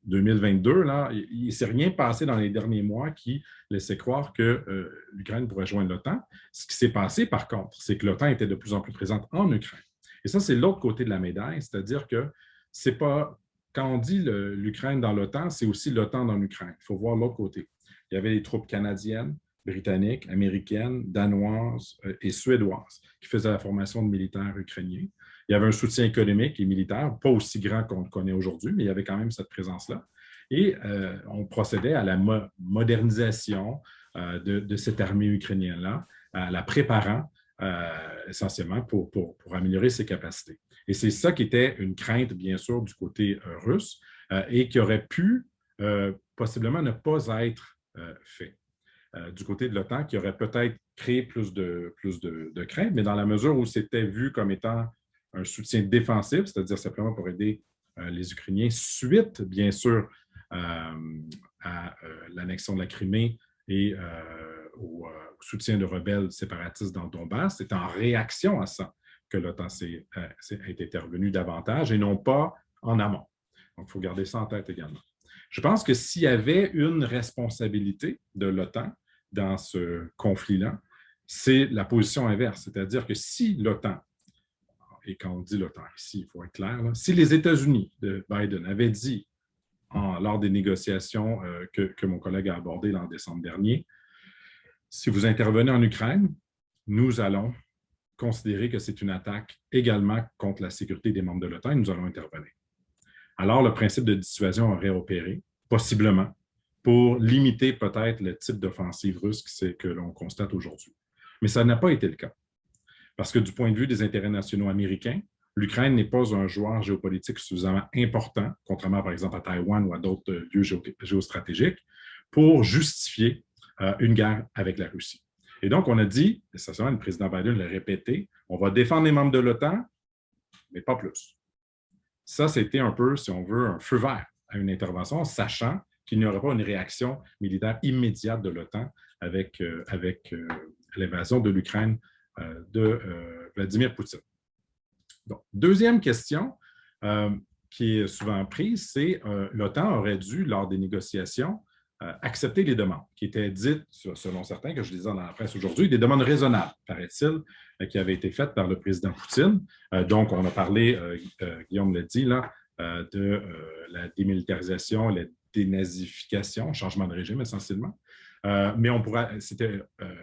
2022, là, il ne s'est rien passé dans les derniers mois qui laissait croire que l'Ukraine pourrait joindre l'OTAN. Ce qui s'est passé, par contre, c'est que l'OTAN était de plus en plus présente en Ukraine. Et ça, c'est l'autre côté de la médaille, c'est-à-dire que c'est pas... Quand on dit l'Ukraine dans l'OTAN, c'est aussi l'OTAN dans l'Ukraine. Il faut voir l'autre côté. Il y avait les troupes canadiennes, britanniques, américaines, danoises et suédoises qui faisaient la formation de militaires ukrainiens. Il y avait un soutien économique et militaire, pas aussi grand qu'on le connaît aujourd'hui, mais il y avait quand même cette présence-là. Et on procédait à la modernisation de cette armée ukrainienne-là, à la préparant essentiellement pour améliorer ses capacités. Et c'est ça qui était une crainte, bien sûr, du côté russe et qui aurait pu possiblement ne pas être fait. Du côté de l'OTAN, qui aurait peut-être créé plus de crainte, mais dans la mesure où c'était vu comme étant un soutien défensif, c'est-à-dire simplement pour aider les Ukrainiens, suite, bien sûr, à l'annexion de la Crimée et au soutien de rebelles séparatistes dans le Donbass, c'est en réaction à ça que l'OTAN est intervenu davantage et non pas en amont. Donc, il faut garder ça en tête également. Je pense que s'il y avait une responsabilité de l'OTAN dans ce conflit-là, c'est la position inverse. C'est-à-dire que si l'OTAN, et quand on dit l'OTAN ici, il faut être clair, là, si les États-Unis de Biden avaient dit lors des négociations que mon collègue a abordées en décembre dernier, si vous intervenez en Ukraine, nous allons considérer que c'est une attaque également contre la sécurité des membres de l'OTAN et nous allons intervenir. Alors, le principe de dissuasion aurait opéré, possiblement, pour limiter peut-être le type d'offensive russe que l'on constate aujourd'hui. Mais ça n'a pas été le cas. Parce que du point de vue des intérêts nationaux américains, l'Ukraine n'est pas un joueur géopolitique suffisamment important, contrairement par exemple à Taïwan ou à d'autres lieux géostratégiques, pour justifier une guerre avec la Russie. Et donc, on a dit, et ça, le président Biden l'a répété, on va défendre les membres de l'OTAN, mais pas plus. Ça, c'était un peu, si on veut, un feu vert à une intervention, sachant qu'il n'y aurait pas une réaction militaire immédiate de l'OTAN avec l'invasion de l'Ukraine de Vladimir Poutine. Donc, deuxième question qui est souvent prise, c'est l'OTAN aurait dû, lors des négociations, accepter les demandes qui étaient dites, selon certains, que je lisais dans la presse aujourd'hui, des demandes raisonnables, paraît-il, qui avaient été faites par le président Poutine. Donc, on a parlé, Guillaume l'a dit, là, de la démilitarisation, la dénazification, changement de régime essentiellement. Mais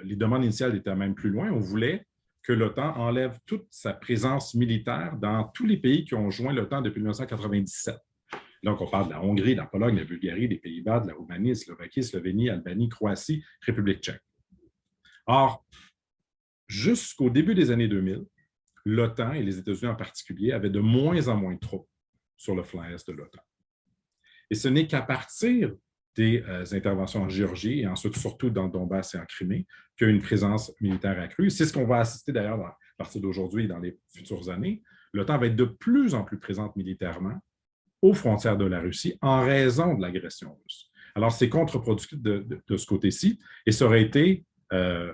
les demandes initiales étaient même plus loin. On voulait que l'OTAN enlève toute sa présence militaire dans tous les pays qui ont joint l'OTAN depuis 1997. Donc, on parle de la Hongrie, de la Pologne, de la Bulgarie, des Pays-Bas, de la Roumanie, Slovaquie, Slovénie, Albanie, Croatie, République tchèque. Or, jusqu'au début des années 2000, l'OTAN et les États-Unis en particulier avaient de moins en moins de troupes sur le flanc est de l'OTAN. Et ce n'est qu'à partir des interventions en Géorgie et ensuite surtout dans le Donbass et en Crimée qu'il y a une présence militaire accrue. C'est ce qu'on va assister d'ailleurs à partir d'aujourd'hui et dans les futures années. L'OTAN va être de plus en plus présente militairement aux frontières de la Russie en raison de l'agression russe. Alors, c'est contre-productif de ce côté-ci et ça aurait été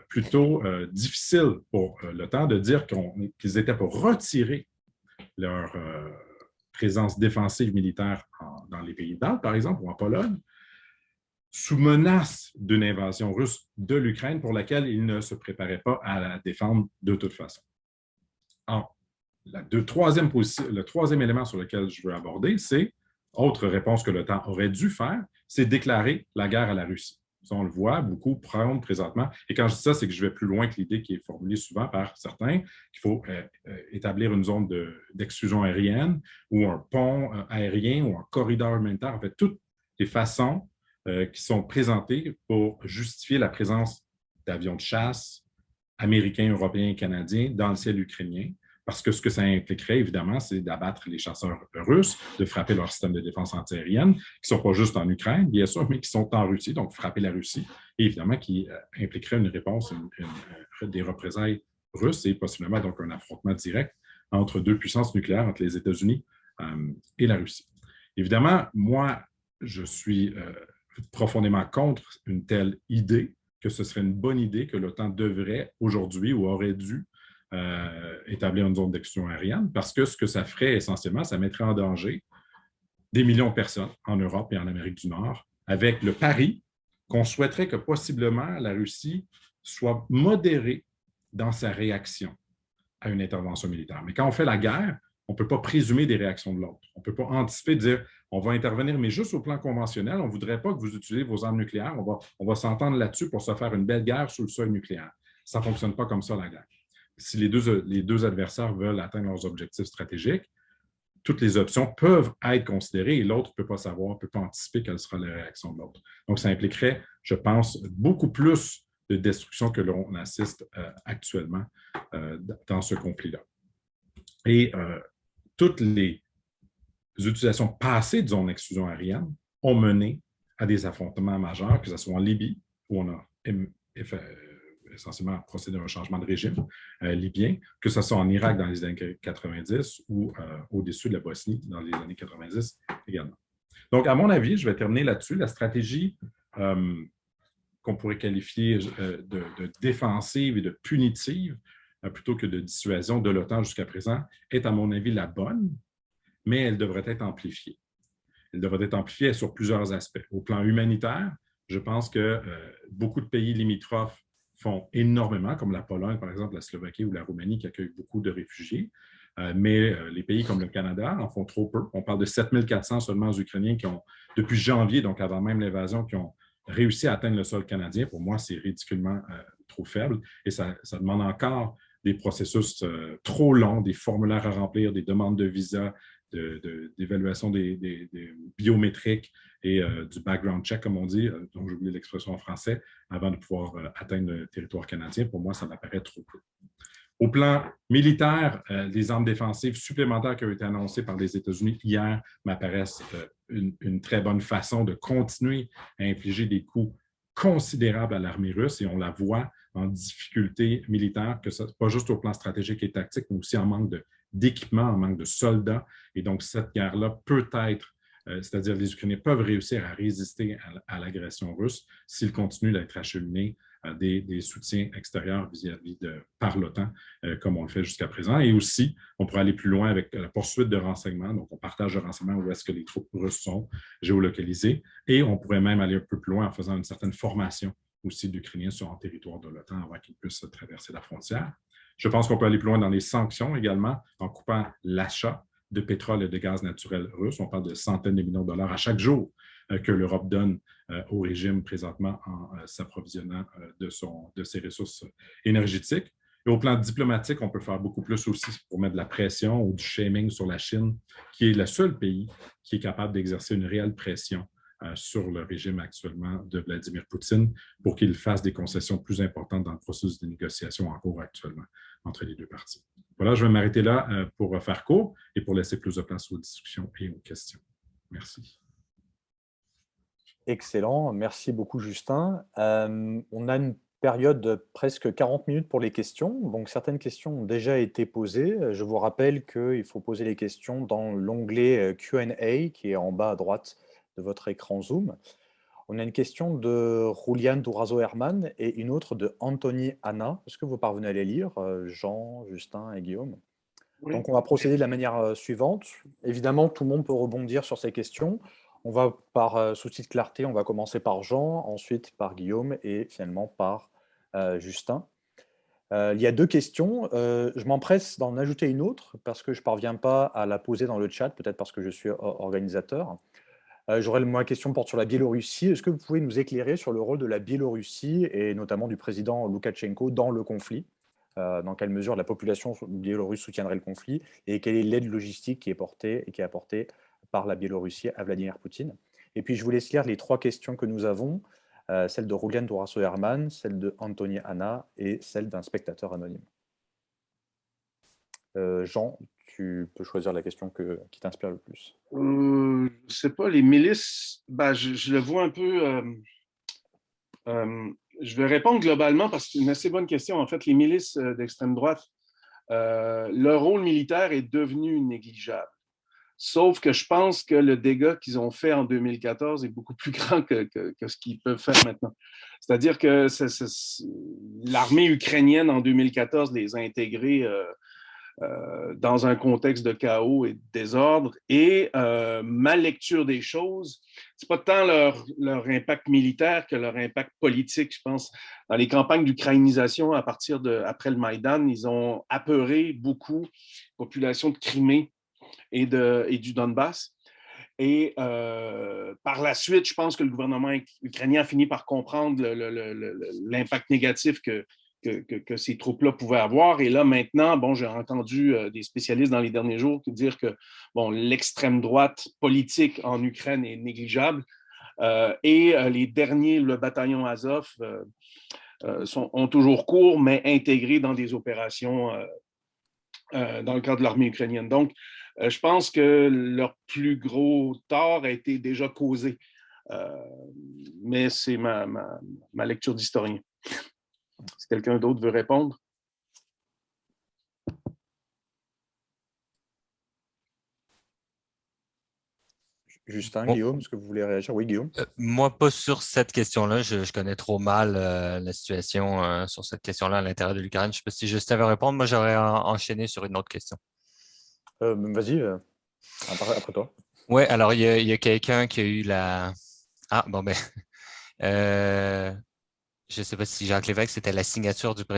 plutôt difficile pour l'OTAN de dire qu'ils étaient pour retirer leur présence défensive militaire dans les Pays-Bas, par exemple, ou en Pologne, sous menace d'une invasion russe de l'Ukraine pour laquelle ils ne se préparaient pas à la défendre de toute façon. Alors, le troisième élément sur lequel je veux aborder, c'est, autre réponse que l'OTAN aurait dû faire, c'est déclarer la guerre à la Russie. Ça, on le voit beaucoup prendre présentement. Et quand je dis ça, c'est que je vais plus loin que l'idée qui est formulée souvent par certains, qu'il faut établir une zone d'exclusion aérienne ou un pont aérien ou un corridor humanitaire. En fait, toutes les façons qui sont présentées pour justifier la présence d'avions de chasse américains, européens et canadiens dans le ciel ukrainien. Parce que ce que ça impliquerait, évidemment, c'est d'abattre les chasseurs russes, de frapper leur système de défense antiaérienne, qui ne sont pas juste en Ukraine, bien sûr, mais qui sont en Russie, donc frapper la Russie, et évidemment qui impliquerait une réponse, des représailles russes et possiblement donc un affrontement direct entre deux puissances nucléaires, entre les États-Unis et la Russie. Évidemment, moi, je suis profondément contre une telle idée, que ce serait une bonne idée que l'OTAN devrait aujourd'hui ou aurait dû établir une zone d'exclusion aérienne, parce que ce que ça ferait essentiellement, ça mettrait en danger des millions de personnes en Europe et en Amérique du Nord, avec le pari qu'on souhaiterait que possiblement la Russie soit modérée dans sa réaction à une intervention militaire. Mais quand on fait la guerre, on ne peut pas présumer des réactions de l'autre. On ne peut pas anticiper, dire on va intervenir, mais juste au plan conventionnel, on ne voudrait pas que vous utilisez vos armes nucléaires, on va s'entendre là-dessus pour se faire une belle guerre sous le seuil nucléaire. Ça ne fonctionne pas comme ça, la guerre. Si les deux adversaires veulent atteindre leurs objectifs stratégiques, toutes les options peuvent être considérées et l'autre ne peut pas savoir, ne peut pas anticiper quelle sera la réaction de l'autre. Donc, ça impliquerait, je pense, beaucoup plus de destruction que l'on assiste actuellement dans ce conflit-là. Et toutes les utilisations passées de zones d'exclusion aérienne ont mené à des affrontements majeurs, que ce soit en Libye, où on a essentiellement procéder à un changement de régime libyen, que ce soit en Irak dans les années 90 ou au-dessus de la Bosnie dans les années 90 également. Donc, à mon avis, je vais terminer là-dessus. La stratégie qu'on pourrait qualifier de défensive et de punitive, plutôt que de dissuasion de l'OTAN jusqu'à présent, est à mon avis la bonne, mais elle devrait être amplifiée. elle devrait être amplifiée sur plusieurs aspects. Au plan humanitaire, je pense que beaucoup de pays limitrophes font énormément, comme la Pologne, par exemple, la Slovaquie ou la Roumanie, qui accueillent beaucoup de réfugiés. Mais les pays comme le Canada en font trop peu. On parle de 7400 seulement Ukrainiens qui ont, depuis janvier, donc avant même l'invasion, qui ont réussi à atteindre le sol canadien. Pour moi, c'est ridiculement trop faible et ça demande encore des processus trop longs, des formulaires à remplir, des demandes de visa, d'évaluation des biométriques et du background check, comme on dit, dont j'ai oublié l'expression en français, avant de pouvoir atteindre le territoire canadien. Pour moi, ça m'apparaît trop peu. Au plan militaire, les armes défensives supplémentaires qui ont été annoncées par les États-Unis hier m'apparaissent une très bonne façon de continuer à infliger des coups considérables à l'armée russe et on la voit en difficulté militaire, que ce n'est pas juste au plan stratégique et tactique, mais aussi en manque d'équipement, en manque de soldats. Et donc, cette guerre-là peut être, c'est-à-dire les Ukrainiens peuvent réussir à résister à l'agression russe s'ils continuent d'être acheminés des soutiens extérieurs par l'OTAN, comme on le fait jusqu'à présent. Et aussi, on pourrait aller plus loin avec la poursuite de renseignements. Donc, on partage le renseignement où est-ce que les troupes russes sont géolocalisées. Et on pourrait même aller un peu plus loin en faisant une certaine formation aussi d'Ukrainiens sur le territoire de l'OTAN avant qu'ils puissent traverser la frontière. Je pense qu'on peut aller plus loin dans les sanctions également, en coupant l'achat de pétrole et de gaz naturel russe. On parle de centaines de millions de dollars à chaque jour que l'Europe donne au régime présentement en s'approvisionnant de ses ressources énergétiques. Et au plan diplomatique, on peut faire beaucoup plus aussi pour mettre de la pression ou du shaming sur la Chine, qui est le seul pays qui est capable d'exercer une réelle pression sur le régime actuellement de Vladimir Poutine pour qu'il fasse des concessions plus importantes dans le processus de négociation en cours actuellement entre les deux parties. Voilà, je vais m'arrêter là pour faire court et pour laisser plus de place aux discussions et aux questions. Merci. Excellent, merci beaucoup Justin. On a une période de presque 40 minutes pour les questions, donc certaines questions ont déjà été posées. Je vous rappelle qu'il faut poser les questions dans l'onglet Q&A qui est en bas à droite de votre écran Zoom. On a une question de Julian Durazo-Herman et une autre de Anthony Anna. Est-ce que vous parvenez à les lire, Jean, Justin et Guillaume? Oui. Donc on va procéder de la manière suivante. Évidemment, tout le monde peut rebondir sur ces questions. On va par souci de clarté, on va commencer par Jean, ensuite par Guillaume et finalement par Justin. Il y a deux questions. Je m'empresse d'en ajouter une autre parce que je ne parviens pas à la poser dans le chat, peut-être parce que je suis organisateur. Ma question porte sur la Biélorussie. Est-ce que vous pouvez nous éclairer sur le rôle de la Biélorussie et notamment du président Loukachenko dans le conflit? Dans quelle mesure la population biélorusse soutiendrait le conflit et quelle est l'aide logistique qui est portée et qui est apportée par la Biélorussie à Vladimir Poutine? Et puis je vous laisse lire les trois questions que nous avons, celle de Julian Durazo-Herman, celle de Anthony Anna et celle d'un spectateur anonyme. Jean, tu peux choisir la question qui t'inspire le plus. Je ne sais pas, les milices, je le vois un peu... je vais répondre globalement parce que c'est une assez bonne question. En fait, les milices d'extrême droite, leur rôle militaire est devenu négligeable. Sauf que je pense que le dégât qu'ils ont fait en 2014 est beaucoup plus grand que ce qu'ils peuvent faire maintenant. C'est-à-dire que l'armée ukrainienne en 2014 les a intégrés dans un contexte de chaos et de désordre. Et ma lecture des choses, c'est pas tant leur impact militaire que leur impact politique, je pense. Dans les campagnes d'ukrainisation, après le Maïdan, ils ont apeuré beaucoup la population de Crimée et du Donbass. Et par la suite, je pense que le gouvernement ukrainien a fini par comprendre l'impact négatif que ces troupes-là pouvaient avoir. Et là, maintenant, j'ai entendu des spécialistes dans les derniers jours dire que l'extrême droite politique en Ukraine est négligeable. Et les derniers, le bataillon Azov, ont toujours cours, mais intégrés dans des opérations dans le cadre de l'armée ukrainienne. Donc, je pense que leur plus gros tort a été déjà causé. Mais c'est ma lecture d'historien. Si quelqu'un d'autre veut répondre. Justin, Guillaume, est-ce que vous voulez réagir? Oui, Guillaume. Moi, pas sur cette question-là. Je connais trop mal la situation sur cette question-là à l'intérieur de l'Ukraine. Je ne sais pas si Justin veut répondre. Moi, j'aurais enchaîné sur une autre question. Vas-y, après toi. Oui, alors il y a quelqu'un qui a eu la... Ah, bon, ben, je ne sais pas si Jacques Lévesque, c'était la signature du Non,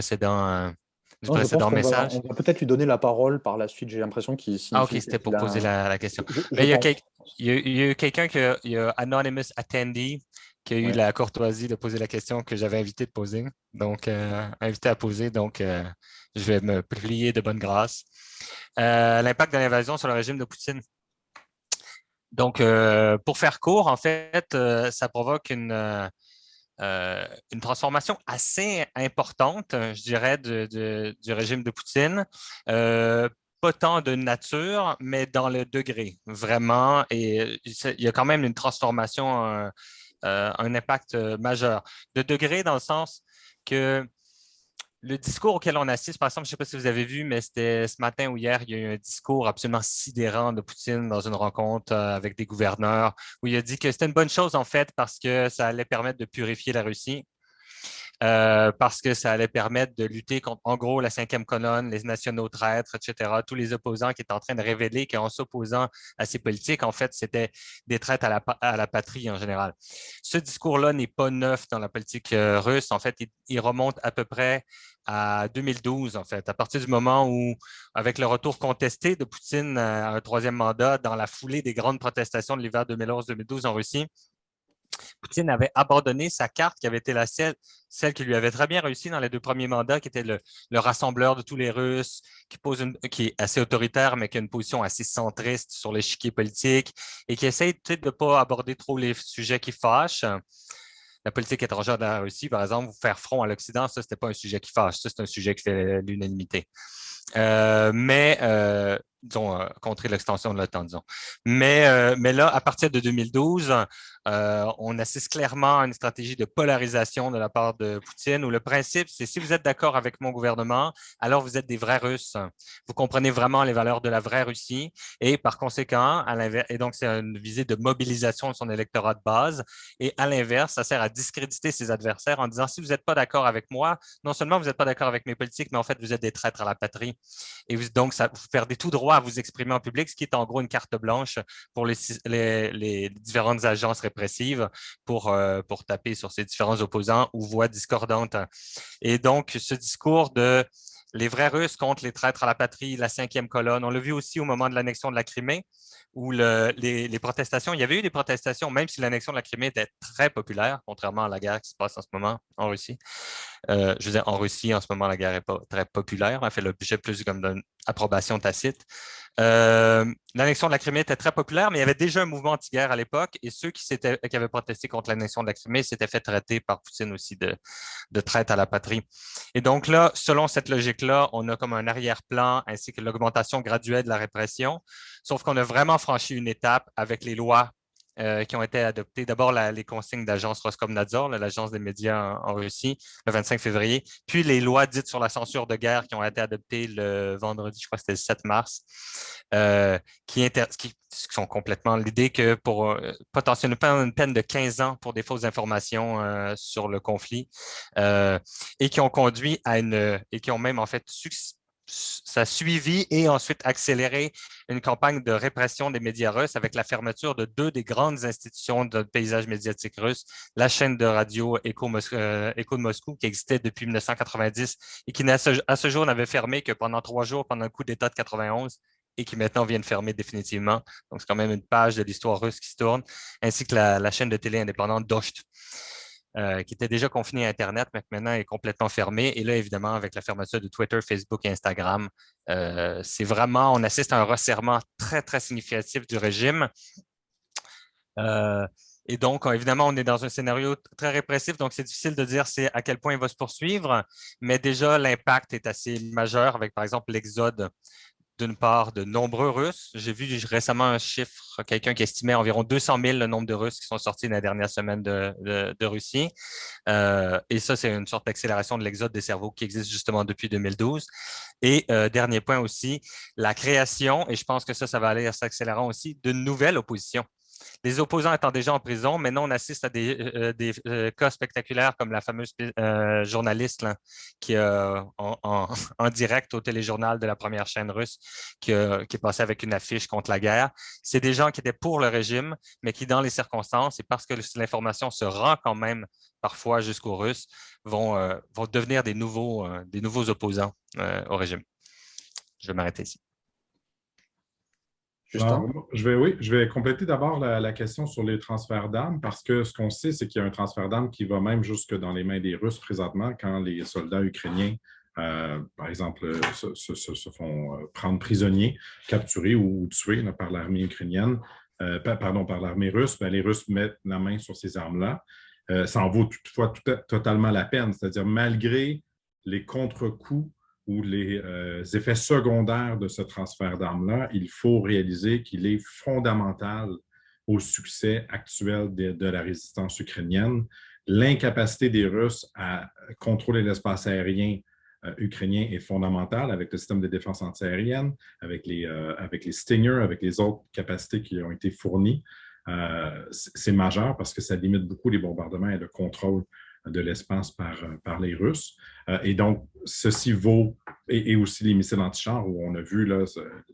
je pense précédent qu'on va, message. on va peut-être lui donner la parole par la suite. J'ai l'impression qu'il Ah, OK, signifie c'était qu'il pour a poser la question. Je Mais pense. il y a eu quelqu'un il y a Anonymous Attendee qui a eu Ouais. la courtoisie de poser la question que j'avais invité de poser. Donc, invité à poser. Donc, je vais me plier de bonne grâce. L'impact de l'invasion sur le régime de Poutine. Donc, pour faire court, en fait, ça provoque une transformation assez importante, je dirais, du régime de Poutine. Pas tant de nature, mais dans le degré, vraiment. Et il y a quand même une transformation, un impact majeur. De degré dans le sens que le discours auquel on assiste, par exemple, je ne sais pas si vous avez vu, mais c'était ce matin ou hier, il y a eu un discours absolument sidérant de Poutine dans une rencontre avec des gouverneurs où il a dit que c'était une bonne chose, en fait, parce que ça allait permettre de purifier la Russie. Parce que ça allait permettre de lutter contre, en gros, la cinquième colonne, les nationaux traîtres, etc., tous les opposants qui étaient en train de révéler qu'en s'opposant à ces politiques, en fait, c'était des traîtres à la patrie en général. Ce discours-là n'est pas neuf dans la politique russe. En fait, il remonte à peu près à 2012, en fait, à partir du moment où, avec le retour contesté de Poutine à un troisième mandat dans la foulée des grandes protestations de l'hiver 2011-2012 en Russie, Poutine avait abandonné sa carte qui avait été celle qui lui avait très bien réussi dans les 2 premiers mandats, qui était le rassembleur de tous les Russes, qui est assez autoritaire, mais qui a une position assez centriste sur l'échiquier politique et qui essaie de ne pas aborder trop les sujets qui fâchent. La politique étrangère de la Russie, par exemple, faire front à l'Occident, ça, ce n'était pas un sujet qui fâche, ça, c'est un sujet qui fait l'unanimité. Disons, contrer l'extension de l'OTAN, disons. Mais là, à partir de 2012, on assiste clairement à une stratégie de polarisation de la part de Poutine où le principe, c'est si vous êtes d'accord avec mon gouvernement, alors vous êtes des vrais Russes. Vous comprenez vraiment les valeurs de la vraie Russie et par conséquent, et donc c'est une visée de mobilisation de son électorat de base et à l'inverse, ça sert à discréditer ses adversaires en disant si vous n'êtes pas d'accord avec moi, non seulement vous n'êtes pas d'accord avec mes politiques, mais en fait, vous êtes des traîtres à la patrie. Et donc, vous perdez tout droit à vous exprimer en public, ce qui est en gros une carte blanche pour les différentes agences répressives pour taper sur ces différents opposants ou voix discordantes. Et donc, ce discours de les vrais Russes contre les traîtres à la patrie, la cinquième colonne, on l'a vu aussi au moment de l'annexion de la Crimée, où les protestations, il y avait eu des protestations, même si l'annexion de la Crimée était très populaire, contrairement à la guerre qui se passe en ce moment en Russie. Je veux dire, en Russie, en ce moment, la guerre n'est pas très populaire. Elle fait l'objet plus comme d'une approbation tacite. L'annexion de la Crimée était très populaire, mais il y avait déjà un mouvement anti-guerre à l'époque et ceux qui avaient protesté contre l'annexion de la Crimée s'étaient fait traiter par Poutine aussi de traite à la patrie. Et donc là, selon cette logique-là, on a comme un arrière-plan ainsi que l'augmentation graduelle de la répression, sauf qu'on a vraiment franchi une étape avec les lois qui ont été adoptées. D'abord, les consignes d'agence Roskomnadzor, l'agence des médias en Russie, le 25 février, puis les lois dites sur la censure de guerre qui ont été adoptées le vendredi, je crois que c'était le 7 mars, qui sont complètement l'idée que pour potentiellement une peine de 15 ans pour des fausses informations sur le conflit et qui ont conduit et qui ont même en fait ça a suivi et ensuite accéléré une campagne de répression des médias russes avec la fermeture de 2 des grandes institutions de paysage médiatique russe, la chaîne de radio Écho de Moscou, qui existait depuis 1990 et qui, à ce jour, n'avait fermé que pendant 3 jours pendant le coup d'État de 91 et qui maintenant vient de fermer définitivement. Donc, c'est quand même une page de l'histoire russe qui se tourne, ainsi que la chaîne de télé indépendante Docht. Qui était déjà confiné à Internet, mais qui maintenant est complètement fermé. Et là, évidemment, avec la fermeture de Twitter, Facebook et Instagram, c'est vraiment, on assiste à un resserrement très, très significatif du régime. Et donc, évidemment, on est dans un scénario très répressif, donc c'est difficile de dire à quel point il va se poursuivre, mais déjà, l'impact est assez majeur avec, par exemple, l'exode d'une part de nombreux Russes. J'ai vu récemment un chiffre, quelqu'un qui estimait environ 200 000 le nombre de Russes qui sont sortis dans la dernière semaine de Russie. Et ça, c'est une sorte d'accélération de l'exode des cerveaux qui existe justement depuis 2012. Et dernier point aussi, la création, et je pense que ça va aller s'accélérant aussi, d'une nouvelle opposition. Les opposants étant déjà en prison, maintenant on assiste à des cas spectaculaires comme la fameuse journaliste là, qui en direct au téléjournal de la première chaîne russe qui est passée avec une affiche contre la guerre. C'est des gens qui étaient pour le régime, mais qui, dans les circonstances, et parce que l'information se rend quand même parfois jusqu'aux Russes, vont devenir des nouveaux opposants au régime. Je vais m'arrêter ici. Justin? Alors, je vais compléter d'abord la question sur les transferts d'armes parce que ce qu'on sait, c'est qu'il y a un transfert d'armes qui va même jusque dans les mains des Russes présentement quand les soldats ukrainiens, par exemple, se font prendre prisonniers, capturés ou tués là, par l'armée ukrainienne, par l'armée russe. Ben, les Russes mettent la main sur ces armes-là. Ça en vaut toutefois totalement la peine, c'est-à-dire malgré les contre-coups ou les effets secondaires de ce transfert d'armes-là, il faut réaliser qu'il est fondamental au succès actuel de la résistance ukrainienne. L'incapacité des Russes à contrôler l'espace aérien ukrainien est fondamentale avec le système de défense antiaérienne, avec les Stinger, avec les autres capacités qui ont été fournies. C'est majeur parce que ça limite beaucoup les bombardements et le contrôle de l'espace par les Russes. Et donc, ceci vaut, et aussi les missiles anti-chars, où on a vu là,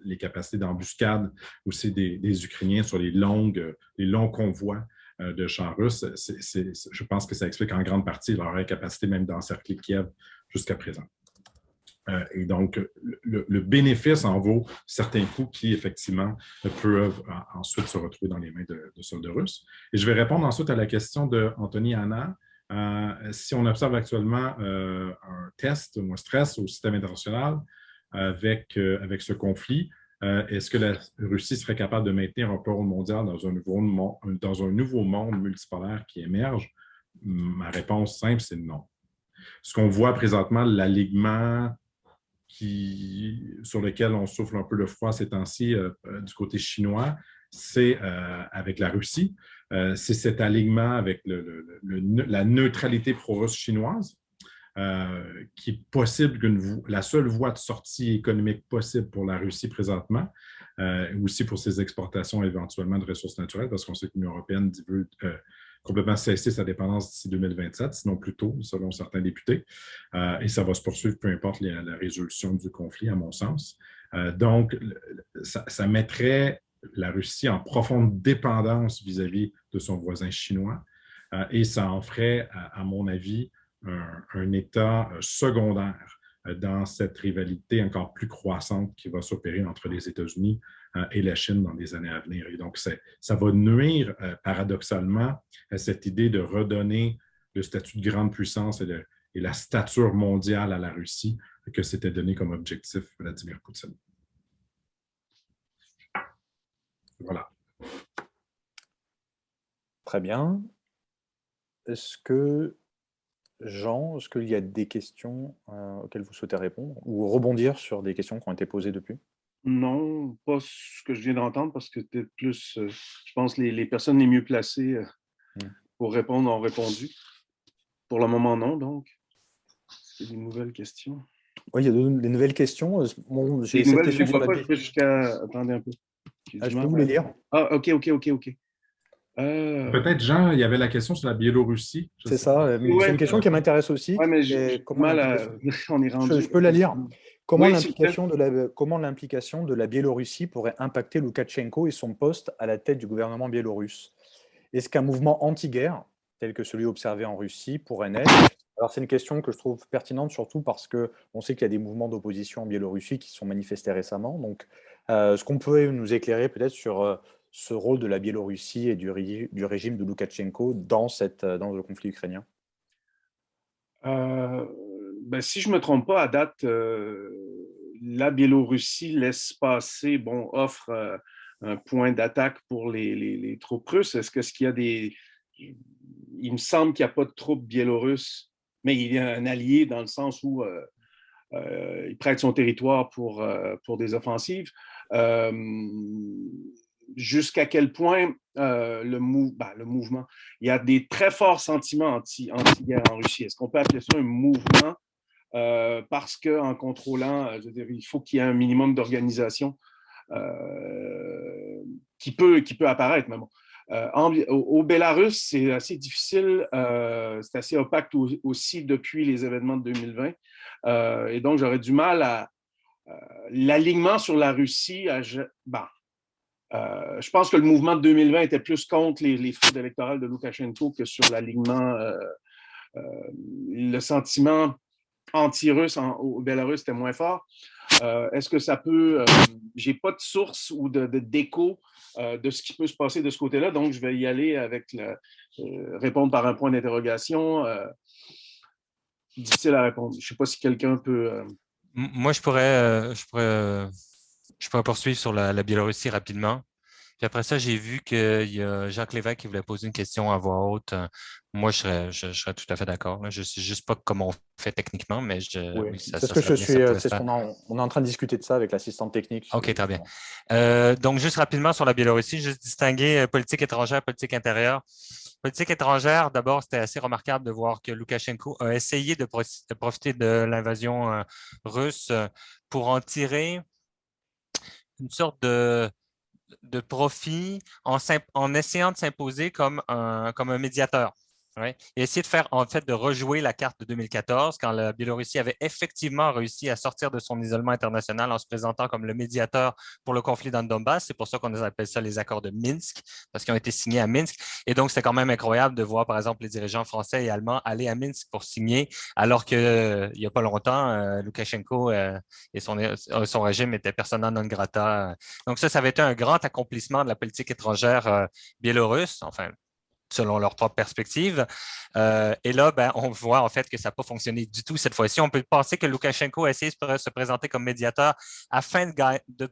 les capacités d'embuscade aussi des Ukrainiens sur les longs convois de chars russes. Je pense que ça explique en grande partie leur incapacité même d'encercler Kiev jusqu'à présent. Et donc, le bénéfice en vaut certains coûts qui, effectivement, peuvent ensuite se retrouver dans les mains de soldats russes. Et je vais répondre ensuite à la question d'Anthony Anna. Si on observe actuellement un test ou un stress au système international avec ce conflit, est-ce que la Russie serait capable de maintenir un rôle mondial dans un nouveau monde multipolaire qui émerge? Ma réponse simple, c'est non. Ce qu'on voit présentement, l'alignement sur lequel on souffle un peu le froid ces temps-ci du côté chinois, c'est avec la Russie. C'est cet alignement avec la neutralité pro-russe chinoise qui est possible, la seule voie de sortie économique possible pour la Russie présentement, aussi pour ses exportations éventuellement de ressources naturelles, parce qu'on sait que l'Union européenne veut complètement cesser sa dépendance d'ici 2027, sinon plus tôt, selon certains députés. Et ça va se poursuivre, peu importe la résolution du conflit, à mon sens. Donc, ça mettrait la Russie en profonde dépendance vis-à-vis de son voisin chinois. Et ça en ferait, à mon avis, un État secondaire dans cette rivalité encore plus croissante qui va s'opérer entre les États-Unis et la Chine dans les années à venir. Et donc, ça va nuire paradoxalement à cette idée de redonner le statut de grande puissance et la stature mondiale à la Russie que s'était donné comme objectif Vladimir Poutine. Voilà. Très bien. Est-ce qu'il y a des questions auxquelles vous souhaitez répondre ou rebondir sur des questions qui ont été posées depuis? Non, pas ce que je viens d'entendre parce que peut-être plus, je pense, les personnes les mieux placées pour répondre ont répondu. Pour le moment, non, donc. C'est des nouvelles questions. Oui, il y a des nouvelles questions. Bon, les nouvelles, je ne les vois pas, je vais jusqu'à... Attendez un peu. Je peux vous les lire. Ah, OK. Peut-être, Jean, il y avait la question sur la Biélorussie. C'est ça, c'est une question qui m'intéresse aussi. Oui, mais on est rendu... Je peux la lire. Comment l'implication de la Biélorussie pourrait impacter Loukachenko et son poste à la tête du gouvernement biélorusse? Est-ce qu'un mouvement anti-guerre, tel que celui observé en Russie, pourrait naître? Alors, c'est une question que je trouve pertinente, surtout parce qu'on sait qu'il y a des mouvements d'opposition en Biélorussie qui se sont manifestés récemment. Donc, est-ce qu'on peut nous éclairer peut-être sur ce rôle de la Biélorussie et du régime de Loukachenko dans le conflit ukrainien? Si je ne me trompe pas, à date, la Biélorussie laisse passer, offre un point d'attaque pour les troupes russes. Est-ce qu'il y a des... Il me semble qu'il n'y a pas de troupes biélorusses, mais il y a un allié dans le sens où il prête son territoire pour des offensives. Jusqu'à quel point le mouvement... Il y a des très forts sentiments anti-guerre en Russie. Est-ce qu'on peut appeler ça un mouvement? Parce qu'en contrôlant, il faut qu'il y ait un minimum d'organisation qui peut apparaître. Mais bon. Au Bélarus, c'est assez difficile, c'est assez opaque aussi depuis les événements de 2020. Et donc, j'aurais du mal à l'alignement sur la Russie. Je pense que le mouvement de 2020 était plus contre les fraudes électorales de Loukachenko que sur l'alignement. Le sentiment anti-russe au Bélarus était moins fort. Est-ce que ça peut... j'ai pas de source ou d'écho de ce qui peut se passer de ce côté-là, donc je vais y aller avec répondre par un point d'interrogation. Difficile à répondre. Je ne sais pas si quelqu'un peut... Moi, je pourrais poursuivre sur la Biélorussie rapidement. Puis après ça, j'ai vu qu'il y a Jacques Lévesque qui voulait poser une question à voix haute. Moi, je serais tout à fait d'accord. Je ne sais juste pas comment on fait techniquement, mais oui, ça, c'est ça ce que serait je bien, suis. ça pouvait C'est se ce faire. on est en train de discuter de ça avec l'assistante technique. OK, très bien. Donc, juste rapidement sur la Biélorussie, juste distinguer politique étrangère, politique intérieure. Politique étrangère, d'abord, c'était assez remarquable de voir que Loukachenko a essayé de profiter de l'invasion russe pour en tirer une sorte de profit en essayant de s'imposer comme un médiateur. Ouais. Et essayer de faire, en fait, de rejouer la carte de 2014 quand la Biélorussie avait effectivement réussi à sortir de son isolement international en se présentant comme le médiateur pour le conflit dans le Donbass. C'est pour ça qu'on appelle ça les accords de Minsk, parce qu'ils ont été signés à Minsk. Et donc, c'est quand même incroyable de voir, par exemple, les dirigeants français et allemands aller à Minsk pour signer, alors qu'il n'y a pas longtemps, Loukachenko et son régime étaient persona non grata. Donc, ça avait été un grand accomplissement de la politique étrangère biélorusse, enfin, selon leur propre perspective. Et là, on voit en fait que ça n'a pas fonctionné du tout cette fois-ci. On peut penser que Loukachenko a essayé de se présenter comme médiateur afin de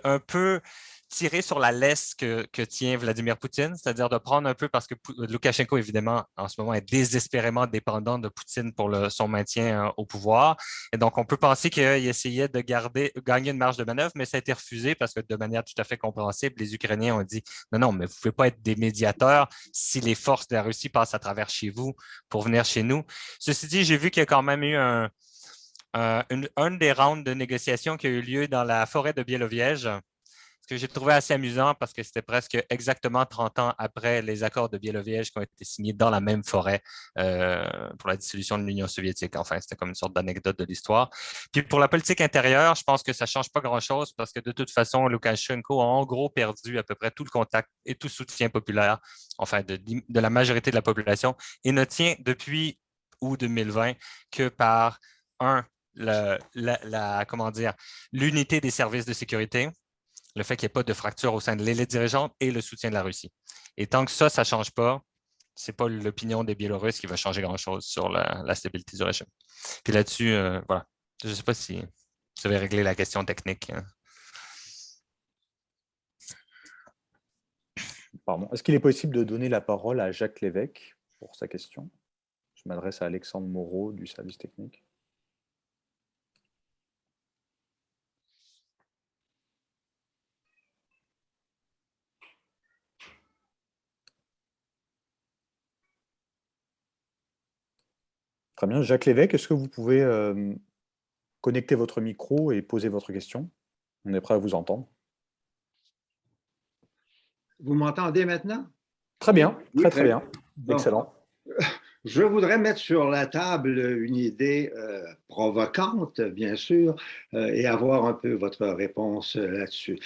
un peu tirer sur la laisse que tient Vladimir Poutine, c'est-à-dire de prendre un peu, parce que Loukachenko, évidemment, en ce moment, est désespérément dépendant de Poutine pour son maintien au pouvoir. Et donc, on peut penser qu'il essayait de gagner une marge de manœuvre, mais ça a été refusé parce que de manière tout à fait compréhensible, les Ukrainiens ont dit « Non, non, mais vous ne pouvez pas être des médiateurs si les forces de la Russie passent à travers chez vous pour venir chez nous. » Ceci dit, j'ai vu qu'il y a quand même eu un des rounds de négociations qui a eu lieu dans la forêt de Biéloviège, ce que j'ai trouvé assez amusant parce que c'était presque exactement 30 ans après les accords de Biéloviège qui ont été signés dans la même forêt pour la dissolution de l'Union soviétique. Enfin, c'était comme une sorte d'anecdote de l'histoire. Puis pour la politique intérieure, je pense que ça ne change pas grand-chose parce que de toute façon, Loukachenko a en gros perdu à peu près tout le contact et tout soutien populaire, enfin de la majorité de la population, et ne tient depuis août 2020 que par comment dire, l'unité des services de sécurité, le fait qu'il n'y ait pas de fracture au sein de l'élite dirigeante et le soutien de la Russie. Et tant que ça ne change pas, ce n'est pas l'opinion des Biélorusses qui va changer grand-chose sur la stabilité du régime. Puis là-dessus, voilà. Je ne sais pas si vous avez réglé la question technique. Pardon. Est-ce qu'il est possible de donner la parole à Jacques Lévesque pour sa question? Je m'adresse à Alexandre Moreau du service technique. Très bien. Jacques Lévesque, est-ce que vous pouvez connecter votre micro et poser votre question? On est prêt à vous entendre. Vous m'entendez maintenant? Très bien, Oui, très bien. Bon. Excellent. Je voudrais mettre sur la table une idée provocante, bien sûr, et avoir un peu votre réponse là-dessus.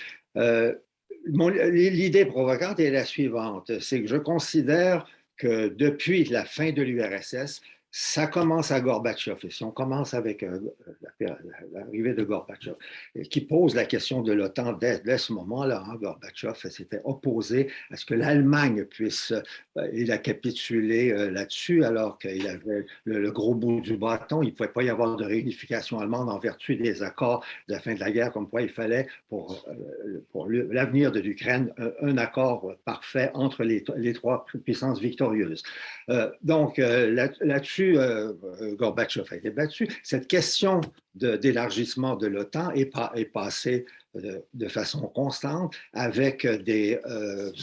L'idée provocante est la suivante, c'est que je considère que depuis la fin de l'URSS, ça commence à Gorbatchev. Et si on commence avec l'arrivée de Gorbatchev, qui pose la question de l'OTAN dès ce moment-là, hein, Gorbatchev s'était opposé à ce que l'Allemagne puisse, il a capitulé là-dessus, alors qu'il avait le gros bout du bâton. Il ne pouvait pas y avoir de réunification allemande en vertu des accords de la fin de la guerre, comme quoi il fallait pour l'avenir de l'Ukraine un accord parfait entre les trois puissances victorieuses. Donc, là-dessus, Gorbatchev a été battu. Cette question d'élargissement de l'OTAN est passé de façon constante avec des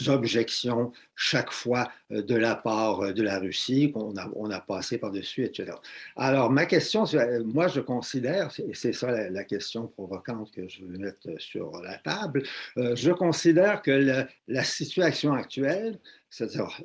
objections chaque fois de la part de la Russie qu'on a passé par-dessus, etc. Alors, ma question, moi, je considère, et c'est ça la question provocante que je veux mettre sur la table, je considère que la situation actuelle, c'est-à-dire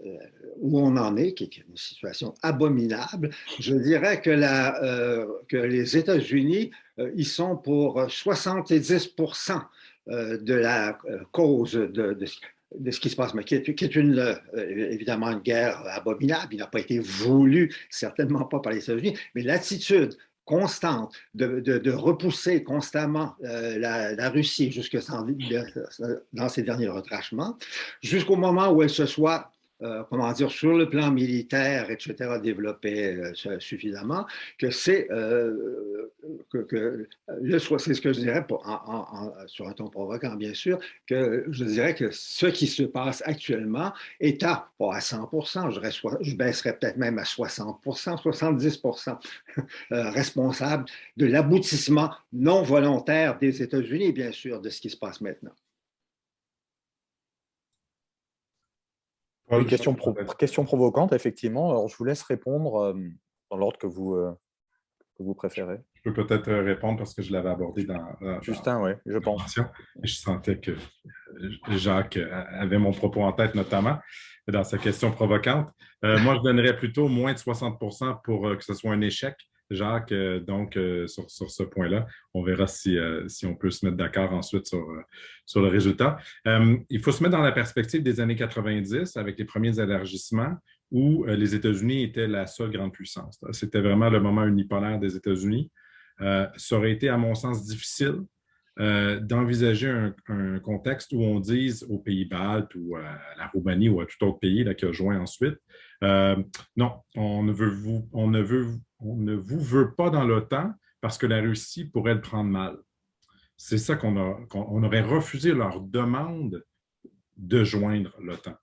où on en est, qui est une situation abominable, je dirais que les États-Unis, ils sont pour 70% de la cause de ce qui se passe, mais qui est évidemment une guerre abominable. Il n'a pas été voulu, certainement pas par les États-Unis, mais l'attitude constante de repousser constamment la Russie jusque dans ses derniers retranchements, jusqu'au moment où elle se soit comment dire, sur le plan militaire, etc., développé suffisamment, que c'est c'est ce que je dirais, sur un ton provocant, bien sûr, que je dirais que ce qui se passe actuellement est pas à 100%, je baisserais peut-être même à 60%, 70% responsable de l'aboutissement non volontaire des États-Unis, bien sûr, de ce qui se passe maintenant. Oui, question provocante, effectivement. Alors, je vous laisse répondre dans l'ordre que vous préférez. Je peux peut-être répondre parce que je l'avais abordé Justin, oui, je pense. Et je sentais que Jacques avait mon propos en tête, notamment dans sa question provocante. Moi, je donnerais plutôt moins de 60% pour que ce soit un échec. Jacques, donc, sur ce point-là, on verra si on peut se mettre d'accord ensuite sur le résultat. Il faut se mettre dans la perspective des années 90 avec les premiers élargissements où les États-Unis étaient la seule grande puissance. C'était vraiment le moment unipolaire des États-Unis. Ça aurait été, à mon sens, difficile d'envisager un contexte où on dise aux Pays-Baltes ou à la Roumanie ou à tout autre pays là, qui a joint ensuite, non, on ne vous veut pas dans l'OTAN parce que la Russie pourrait le prendre mal. C'est ça qu'on aurait refusé leur demande de joindre l'OTAN.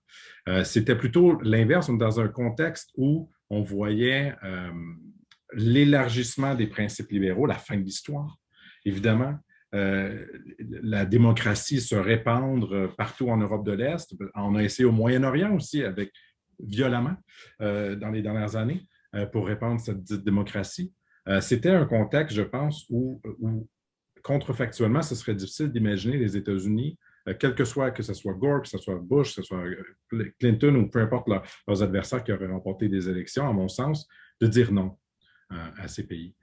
C'était plutôt l'inverse, on est dans un contexte où on voyait l'élargissement des principes libéraux, la fin de l'histoire, évidemment. La démocratie se répandre partout en Europe de l'Est. On a essayé au Moyen-Orient aussi, violemment, dans les dernières années, pour répandre cette dite démocratie. C'était un contexte, je pense, où contrefactuellement, ce serait difficile d'imaginer les États-Unis, que ce soit Gore, que ce soit Bush, que ce soit Clinton ou peu importe leurs adversaires qui auraient remporté des élections, à mon sens, de dire non à ces pays.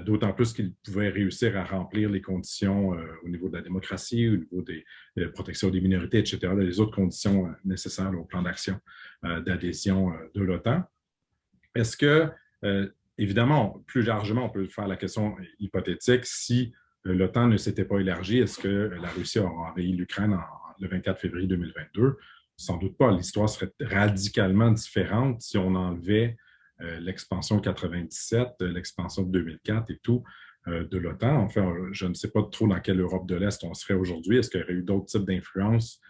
D'autant plus qu'ils pouvaient réussir à remplir les conditions au niveau de la démocratie, au niveau de la protection des minorités, etc., les autres conditions nécessaires au plan d'action d'adhésion de l'OTAN. Est-ce que, évidemment, plus largement, on peut faire la question hypothétique, si l'OTAN ne s'était pas élargie, est-ce que la Russie aura envahi l'Ukraine le 24 février 2022? Sans doute pas. L'histoire serait radicalement différente si on enlevait l'expansion de 97, l'expansion de 2004 et tout de l'OTAN. Enfin, je ne sais pas trop dans quelle Europe de l'Est on serait aujourd'hui. Est-ce qu'il y aurait eu d'autres types d'influences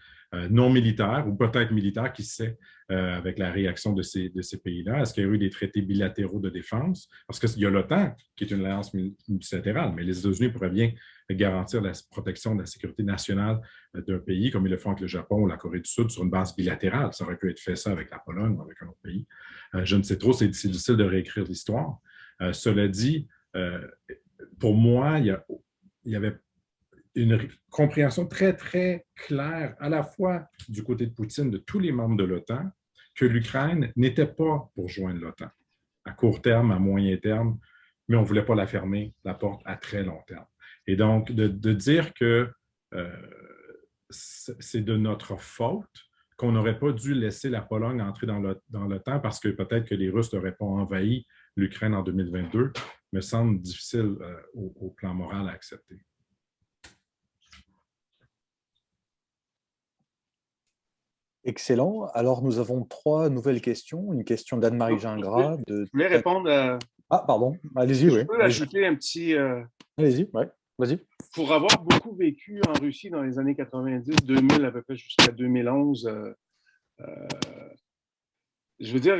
non militaires ou peut-être militaires, qui sait, avec la réaction de ces pays-là? Est-ce qu'il y a eu des traités bilatéraux de défense? Parce qu'il y a l'OTAN, qui est une alliance multilatérale, mais les États-Unis pourraient bien garantir la protection de la sécurité nationale d'un pays, comme ils le font avec le Japon ou la Corée du Sud, sur une base bilatérale. Ça aurait pu être fait ça avec la Pologne ou avec un autre pays. Je ne sais trop, c'est difficile de réécrire l'histoire. Cela dit, pour moi, il y avait une compréhension très, très claire, à la fois du côté de Poutine, de tous les membres de l'OTAN, que l'Ukraine n'était pas pour joindre l'OTAN, à court terme, à moyen terme, mais on ne voulait pas la fermer, la porte, à très long terme. Et donc, de dire que c'est de notre faute, qu'on n'aurait pas dû laisser la Pologne entrer dans l'OTAN parce que peut-être que les Russes n'auraient pas envahi l'Ukraine en 2022, me semble difficile au plan moral à accepter. Excellent. Alors, nous avons 3 nouvelles questions. Une question d'Anne-Marie Gingras. Je voulais répondre à... Ah, pardon. Allez-y, oui. Je peux ajouter un petit... Allez-y, oui. Vas-y. Pour avoir beaucoup vécu en Russie dans les années 90, 2000 à peu près jusqu'à 2011, je veux dire,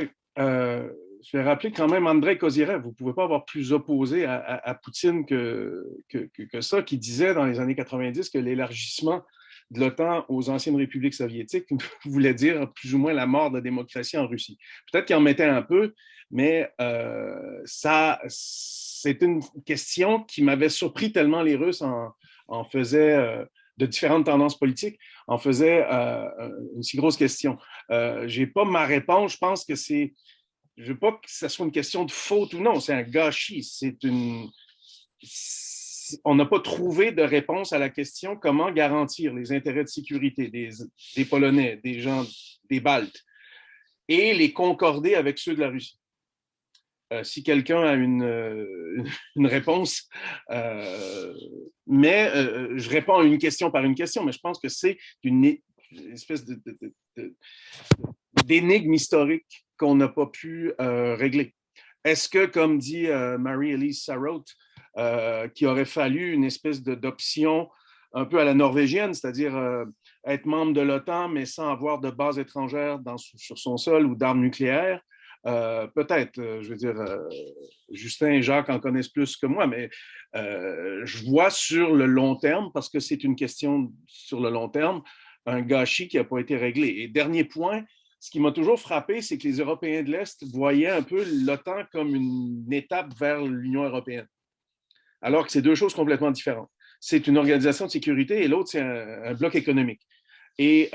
je vais rappeler quand même Andrei Kozyriev, vous ne pouvez pas avoir plus opposé à Poutine que ça, qui disait dans les années 90 que l'élargissement de l'OTAN aux anciennes républiques soviétiques voulait dire plus ou moins la mort de la démocratie en Russie. Peut-être qu'il en mettait un peu, mais ça, c'est une question qui m'avait surpris tellement les Russes en faisaient de différentes tendances politiques, en faisaient une si grosse question. Je n'ai pas ma réponse, je pense que c'est... Je ne veux pas que ce soit une question de faute ou non, c'est un gâchis. On n'a pas trouvé de réponse à la question comment garantir les intérêts de sécurité des Polonais, des gens, des Baltes, et les concorder avec ceux de la Russie. Si quelqu'un a une réponse, mais je réponds à une question par une question, mais je pense que c'est une espèce d'énigme historique qu'on n'a pas pu régler. Est-ce que, comme dit Marie-Élise Sarraute, qu'il aurait fallu une espèce d'option un peu à la norvégienne, c'est-à-dire être membre de l'OTAN, mais sans avoir de base étrangère sur son sol ou d'armes nucléaires? Peut-être, je veux dire, Justin et Jacques en connaissent plus que moi, mais je vois sur le long terme, parce que c'est une question sur le long terme, un gâchis qui n'a pas été réglé. Et dernier point, ce qui m'a toujours frappé, c'est que les Européens de l'Est voyaient un peu l'OTAN comme une étape vers l'Union européenne, alors que c'est deux choses complètement différentes. C'est une organisation de sécurité et l'autre, c'est un bloc économique. Et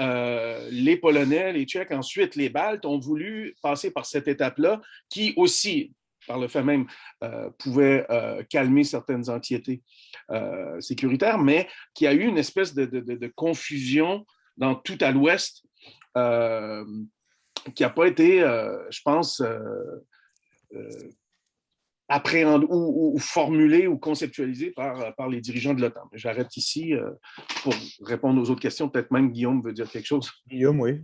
les Polonais, les Tchèques, ensuite les Baltes ont voulu passer par cette étape-là qui aussi, par le fait même, pouvait calmer certaines anxiétés sécuritaires, mais qui a eu une espèce de confusion dans tout à l'Ouest qui n'a pas été, je pense, appréhendé ou formulé ou conceptualisé par les dirigeants de l'OTAN. J'arrête ici pour répondre aux autres questions. Peut-être même Guillaume veut dire quelque chose. Guillaume, oui.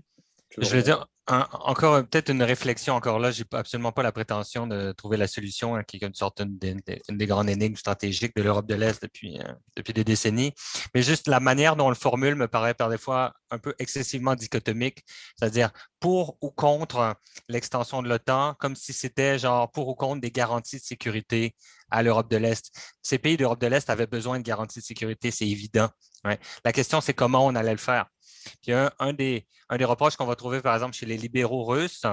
Je vais dire encore peut-être une réflexion encore là. Je n'ai absolument pas la prétention de trouver la solution qui est une sorte une des grandes énigmes stratégiques de l'Europe de l'Est depuis des décennies. Mais juste la manière dont on le formule me paraît par des fois un peu excessivement dichotomique, c'est-à-dire pour ou contre l'extension de l'OTAN, comme si c'était genre pour ou contre des garanties de sécurité à l'Europe de l'Est. Ces pays d'Europe de l'Est avaient besoin de garanties de sécurité, c'est évident. Ouais. La question, c'est comment on allait le faire. Puis un des reproches qu'on va trouver, par exemple, chez les libéraux russes,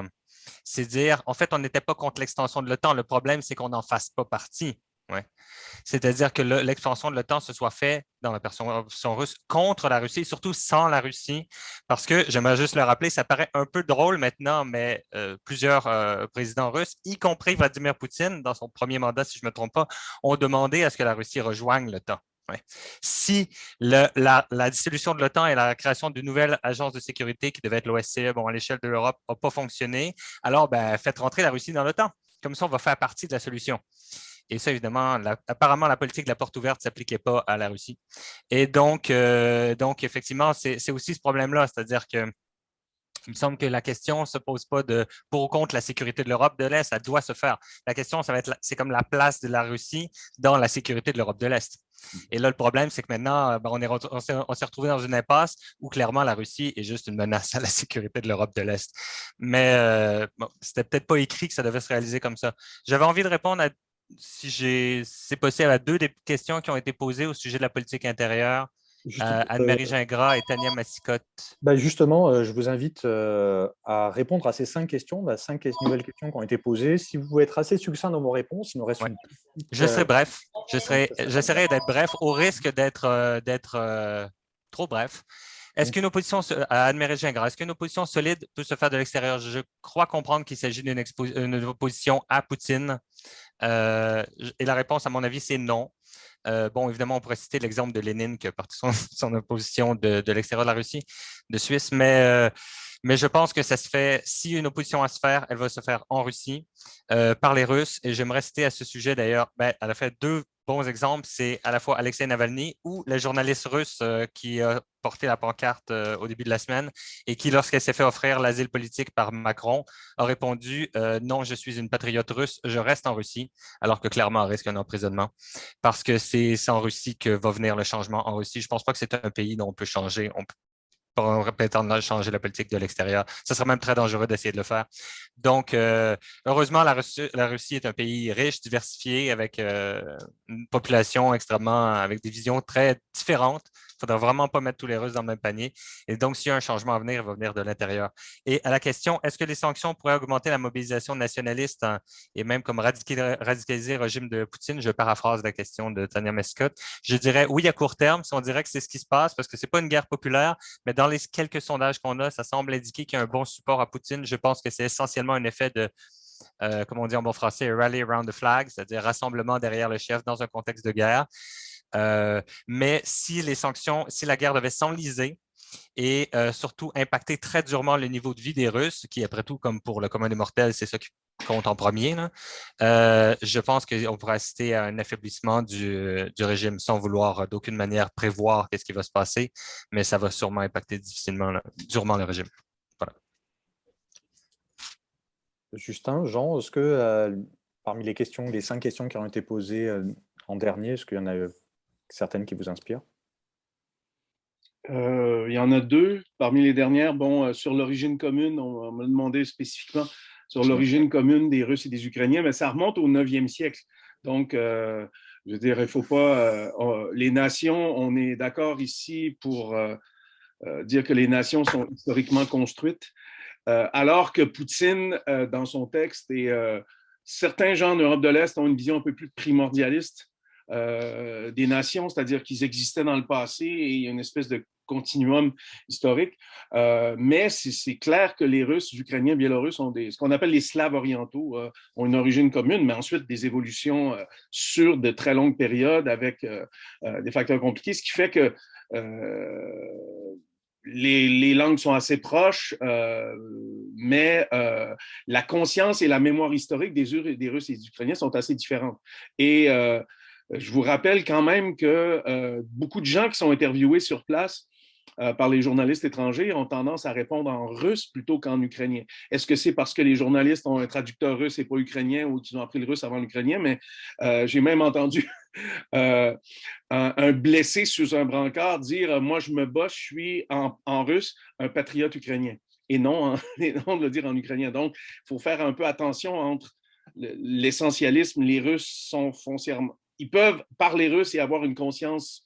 c'est de dire, en fait, on n'était pas contre l'extension de l'OTAN. Le problème, c'est qu'on n'en fasse pas partie. Ouais. C'est-à-dire que l'expansion de l'OTAN se soit faite dans la version russe contre la Russie, et surtout sans la Russie, parce que, j'aimerais juste le rappeler, ça paraît un peu drôle maintenant, mais plusieurs présidents russes, y compris Vladimir Poutine, dans son premier mandat, si je ne me trompe pas, ont demandé à ce que la Russie rejoigne l'OTAN. Ouais. Si la dissolution de l'OTAN et la création d'une nouvelle agence de sécurité qui devait être l'OSCE à l'échelle de l'Europe n'a pas fonctionné, alors faites rentrer la Russie dans l'OTAN. Comme ça, on va faire partie de la solution. Et ça, évidemment, apparemment, la politique de la porte ouverte ne s'appliquait pas à la Russie. Et donc effectivement, c'est aussi ce problème-là, c'est-à-dire que il me semble que la question ne se pose pas de pour ou contre la sécurité de l'Europe de l'Est, ça doit se faire. La question, c'est comme la place de la Russie dans la sécurité de l'Europe de l'Est. Et là, le problème, c'est que maintenant, on s'est retrouvé dans une impasse où clairement la Russie est juste une menace à la sécurité de l'Europe de l'Est. Mais c'était peut-être pas écrit que ça devait se réaliser comme ça. J'avais envie de répondre si c'est possible, à deux des questions qui ont été posées au sujet de la politique intérieure. Anne-Marie Gingras et Tania Massicotte. Justement, je vous invite à répondre à ces 5 questions, 5 nouvelles questions qui ont été posées. Si vous pouvez être assez succinct dans vos réponses, il nous reste une petite... Je serai bref. J'essaierai d'être bref au risque d'être trop bref. Est-ce qu'une opposition à Anne-Marie Gingras, est-ce qu'une opposition solide peut se faire de l'extérieur? Je crois comprendre qu'il s'agit d'une opposition à Poutine. Et la réponse, à mon avis, c'est non. Évidemment, on pourrait citer l'exemple de Lénine qui a parti son opposition de l'extérieur de la Russie, de Suisse, mais je pense que ça se fait, si une opposition à se faire, elle va se faire en Russie par les Russes. Et j'aimerais citer à ce sujet d'ailleurs, elle a fait 2 bons exemples, c'est à la fois Alexei Navalny ou la journaliste russe qui a porté la pancarte au début de la semaine et qui, lorsqu'elle s'est fait offrir l'asile politique par Macron, a répondu non, je suis une patriote russe, je reste en Russie, alors que clairement, elle risque un emprisonnement parce que c'est en Russie que va venir le changement en Russie. Je ne pense pas que c'est un pays dont on peut changer. prétendre changer la politique de l'extérieur. Ce serait même très dangereux d'essayer de le faire. Donc, heureusement, la Russie est un pays riche, diversifié, avec une population extrêmement, avec des visions très différentes. Il ne faudra vraiment pas mettre tous les Russes dans le même panier. Et donc, s'il y a un changement à venir, il va venir de l'intérieur. Et à la question, est-ce que les sanctions pourraient augmenter la mobilisation nationaliste et même comme radicaliser le régime de Poutine? Je paraphrase la question de Tania Mescott. Je dirais oui à court terme, si on dirait que c'est ce qui se passe, parce que ce n'est pas une guerre populaire, mais dans les quelques sondages qu'on a, ça semble indiquer qu'il y a un bon support à Poutine. Je pense que c'est essentiellement un effet de, comme on dit en bon français, rally around the flag, c'est-à-dire rassemblement derrière le chef dans un contexte de guerre. Mais si les sanctions, si la guerre devait s'enliser et surtout impacter très durement le niveau de vie des Russes, qui après tout, comme pour le commun des mortels, c'est ça qui compte en premier, là, je pense qu'on pourrait assister à un affaiblissement du régime sans vouloir d'aucune manière prévoir qu'est-ce qui va se passer, mais ça va sûrement impacter durement le régime. Voilà. Justin, Jean, est-ce que parmi les 5 questions qui ont été posées en dernier, est-ce qu'il y en a certaines qui vous inspirent? Il y en a 2 parmi les dernières. Bon, sur l'origine commune, on m'a demandé spécifiquement sur l'origine commune des Russes et des Ukrainiens, mais ça remonte au 9e siècle. Donc, je veux dire, il ne faut pas... les nations, on est d'accord ici pour dire que les nations sont historiquement construites, alors que Poutine, dans son texte, et certains gens en Europe de l'Est ont une vision un peu plus primordialiste des nations, c'est-à-dire qu'ils existaient dans le passé et il y a une espèce de continuum historique. Mais c'est clair que les Russes, Ukrainiens, Biélorusses ont ce qu'on appelle les Slaves orientaux, ont une origine commune, mais ensuite des évolutions sur de très longues périodes avec des facteurs compliqués, ce qui fait que les langues sont assez proches, mais la conscience et la mémoire historique des Russes et des Ukrainiens sont assez différentes. Et je vous rappelle quand même que beaucoup de gens qui sont interviewés sur place par les journalistes étrangers ont tendance à répondre en russe plutôt qu'en ukrainien. Est-ce que c'est parce que les journalistes ont un traducteur russe et pas ukrainien ou qu'ils ont appris le russe avant l'ukrainien? Mais j'ai même entendu un blessé sous un brancard dire « Moi, je me bats, je suis en russe, un patriote ukrainien. » Et non de le dire en ukrainien. Donc, il faut faire un peu attention entre l'essentialisme. Les Russes sont foncièrement... Ils peuvent parler russe et avoir une conscience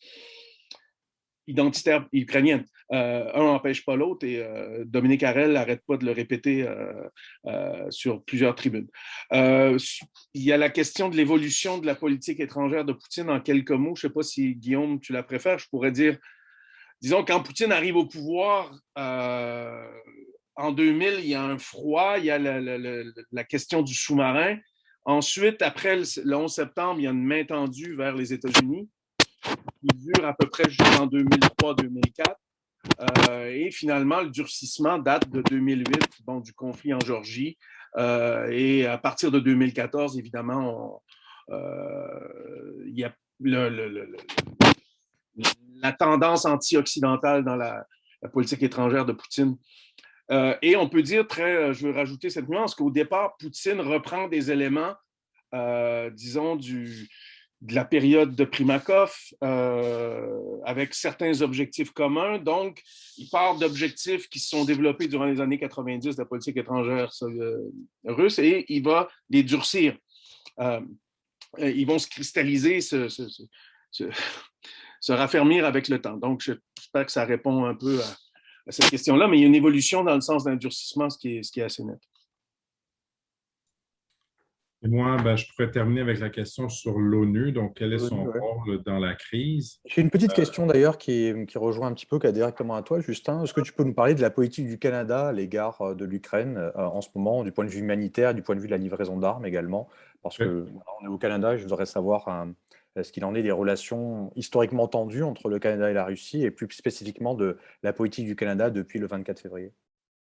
identitaire ukrainienne. Un n'empêche pas l'autre et Dominique Harel n'arrête pas de le répéter sur plusieurs tribunes. Il y a la question de l'évolution de la politique étrangère de Poutine en quelques mots. Je ne sais pas si, Guillaume, tu la préfères. Je pourrais dire, disons, quand Poutine arrive au pouvoir en 2000, il y a un froid, il y a la question du sous-marin. Ensuite, après le 11 septembre, il y a une main tendue vers les États-Unis qui dure à peu près jusqu'en 2003-2004. Et finalement, le durcissement date de 2008, bon, du conflit en Géorgie. Et à partir de 2014, évidemment, il y a la tendance anti-occidentale dans la politique étrangère de Poutine. Et on peut dire, je veux rajouter cette nuance, qu'au départ, Poutine reprend des éléments, disons, de la période de Primakov, avec certains objectifs communs. Donc, il part d'objectifs qui se sont développés durant les années 90 de la politique étrangère russe et il va les durcir. Ils vont se cristalliser, se raffermir avec le temps. Donc, j'espère que ça répond un peu à cette question-là, mais il y a une évolution dans le sens d'un durcissement, ce qui est assez net. Et moi, je pourrais terminer avec la question sur l'ONU. Donc, quel est son rôle dans la crise? J'ai une petite question d'ailleurs qui rejoint un petit peu, qui est directement à toi, Justin. Est-ce que tu peux nous parler de la politique du Canada à l'égard de l'Ukraine en ce moment, du point de vue humanitaire, du point de vue de la livraison d'armes également? Parce qu'on est au Canada et je voudrais savoir ce qu'il en est des relations historiquement tendues entre le Canada et la Russie et plus spécifiquement de la politique du Canada depuis le 24 février.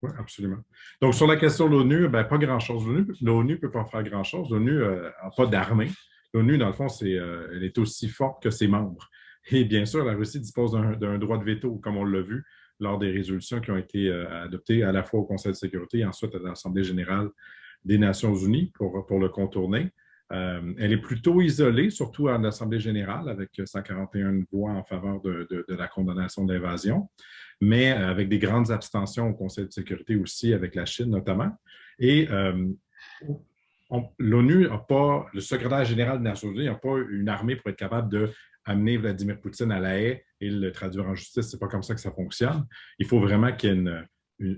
Oui, absolument. Donc, sur la question de l'ONU, pas grand-chose. L'ONU ne peut pas faire grand-chose. L'ONU n'a pas d'armée. L'ONU, dans le fond, elle est aussi forte que ses membres. Et bien sûr, la Russie dispose d'un droit de veto, comme on l'a vu lors des résolutions qui ont été adoptées à la fois au Conseil de sécurité et ensuite à l'Assemblée générale des Nations unies pour le contourner. Elle est plutôt isolée, surtout à l'Assemblée générale, avec 141 voix en faveur de la condamnation de l'invasion. mais avec des grandes abstentions au Conseil de sécurité aussi, avec la Chine notamment. Et l'ONU n'a pas, le secrétaire général des Nations Unies n'a pas une armée pour être capable d'amener Vladimir Poutine à la haie et le traduire en justice. Ce n'est pas comme ça que ça fonctionne. Il faut vraiment qu'il y ait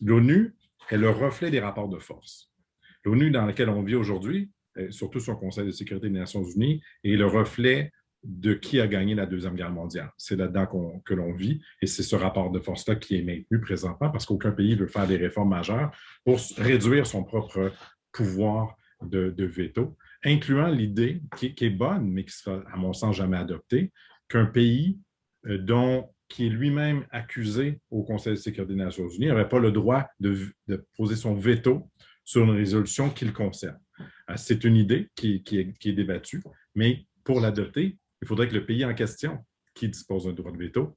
l'ONU est le reflet des rapports de force. L'ONU dans laquelle on vit aujourd'hui, surtout son Conseil de sécurité des Nations Unies, est le reflet de qui a gagné la Deuxième Guerre mondiale. C'est là-dedans que l'on vit et c'est ce rapport de force-là qui est maintenu présentement parce qu'aucun pays veut faire des réformes majeures pour réduire son propre pouvoir de veto, incluant l'idée qui est bonne, mais qui sera, à mon sens, jamais adoptée, qu'un pays qui est lui-même accusé au Conseil de sécurité des Nations Unies n'aurait pas le droit de poser son veto sur une résolution qui le concerne. C'est une idée qui est débattue, mais pour l'adopter, il faudrait que le pays en question, qui dispose d'un droit de veto,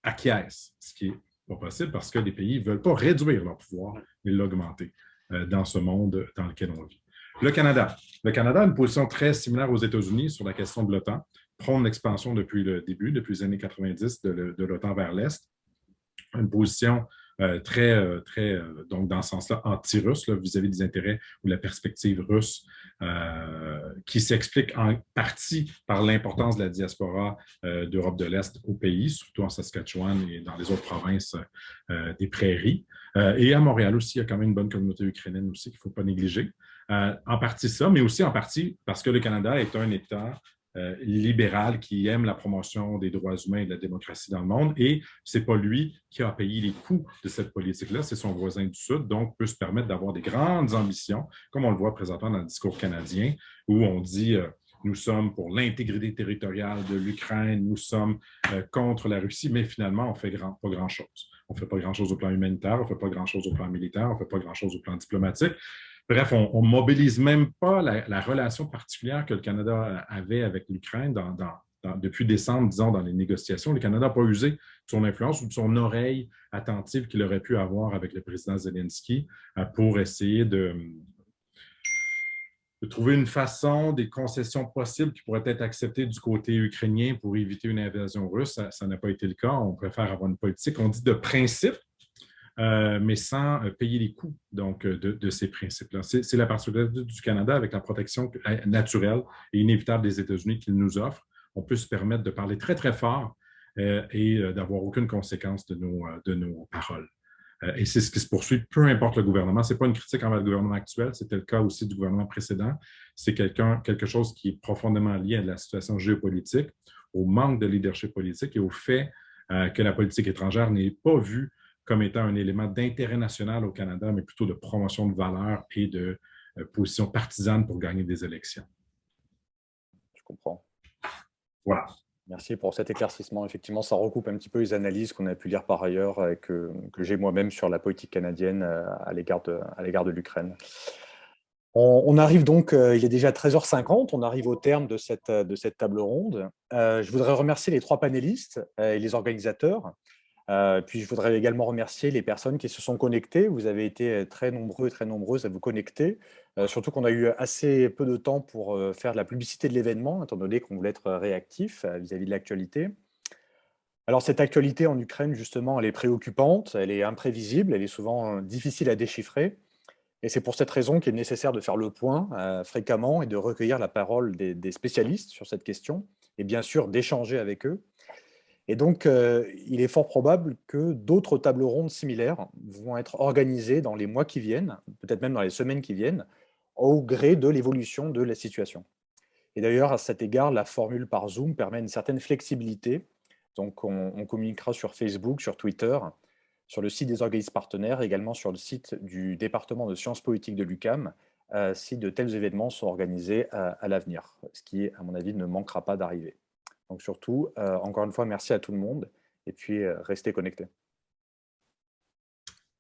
acquiesce, ce qui n'est pas possible parce que les pays ne veulent pas réduire leur pouvoir, mais l'augmenter dans ce monde dans lequel on vit. Le Canada. Le Canada a une position très similaire aux États-Unis sur la question de l'OTAN, prône l'expansion depuis le début, depuis les années 90 de l'OTAN vers l'Est. Une position donc dans ce sens-là, anti-russe vis-à-vis des intérêts ou la perspective russe, qui s'explique en partie par l'importance de la diaspora d'Europe de l'Est au pays, surtout en Saskatchewan et dans les autres provinces des prairies. Et à Montréal aussi, il y a quand même une bonne communauté ukrainienne aussi qu'il ne faut pas négliger. En partie ça, mais aussi en partie parce que le Canada est un État libéral qui aime la promotion des droits humains et de la démocratie dans le monde. Et ce n'est pas lui qui a payé les coûts de cette politique-là, c'est son voisin du Sud, donc peut se permettre d'avoir des grandes ambitions, comme on le voit présentement dans le discours canadien, où on dit nous sommes pour l'intégrité territoriale de l'Ukraine, nous sommes contre la Russie, mais finalement, on ne fait pas grand-chose. On ne fait pas grand-chose au plan humanitaire, on ne fait pas grand-chose au plan militaire, on ne fait pas grand-chose au plan diplomatique. Bref, on ne mobilise même pas la relation particulière que le Canada avait avec l'Ukraine depuis décembre, disons, dans les négociations. Le Canada n'a pas usé de son influence ou de son oreille attentive qu'il aurait pu avoir avec le président Zelensky pour essayer de trouver une façon, des concessions possibles qui pourraient être acceptées du côté ukrainien pour éviter une invasion russe. Ça n'a pas été le cas. On préfère avoir une politique, on dit, de principe, mais sans payer les coûts donc, de ces principes-là. C'est la particularité du Canada avec la protection naturelle et inévitable des États-Unis qu'ils nous offrent. On peut se permettre de parler très, très fort et d'avoir aucune conséquence de nos paroles. Et c'est ce qui se poursuit, peu importe le gouvernement. Ce n'est pas une critique envers le gouvernement actuel, c'était le cas aussi du gouvernement précédent. C'est quelque chose qui est profondément lié à la situation géopolitique, au manque de leadership politique et au fait que la politique étrangère n'est pas vue comme étant un élément d'intérêt national au Canada, mais plutôt de promotion de valeurs et de position partisane pour gagner des élections. Je comprends. Voilà. Merci pour cet éclaircissement. Effectivement, ça recoupe un petit peu les analyses qu'on a pu lire par ailleurs et que j'ai moi-même sur la politique canadienne à l'égard de l'Ukraine. On arrive donc, il est déjà 13h50, on arrive au terme de cette table ronde. Je voudrais remercier les 3 panélistes et les organisateurs. Puis je voudrais également remercier les personnes qui se sont connectées. Vous avez été très nombreux et très nombreuses à vous connecter, surtout qu'on a eu assez peu de temps pour faire de la publicité de l'événement, étant donné qu'on voulait être réactif vis-à-vis de l'actualité. Alors cette actualité en Ukraine, justement, elle est préoccupante, elle est imprévisible, elle est souvent difficile à déchiffrer. Et c'est pour cette raison qu'il est nécessaire de faire le point fréquemment et de recueillir la parole des spécialistes sur cette question, et bien sûr d'échanger avec eux. Et donc, il est fort probable que d'autres tables rondes similaires vont être organisées dans les mois qui viennent, peut-être même dans les semaines qui viennent, au gré de l'évolution de la situation. Et d'ailleurs, à cet égard, la formule par Zoom permet une certaine flexibilité. Donc, on communiquera sur Facebook, sur Twitter, sur le site des organismes partenaires, également sur le site du département de sciences politiques de l'UQAM, si de tels événements sont organisés à l'avenir, ce qui, à mon avis, ne manquera pas d'arriver. Donc surtout, encore une fois, merci à tout le monde et puis restez connectés.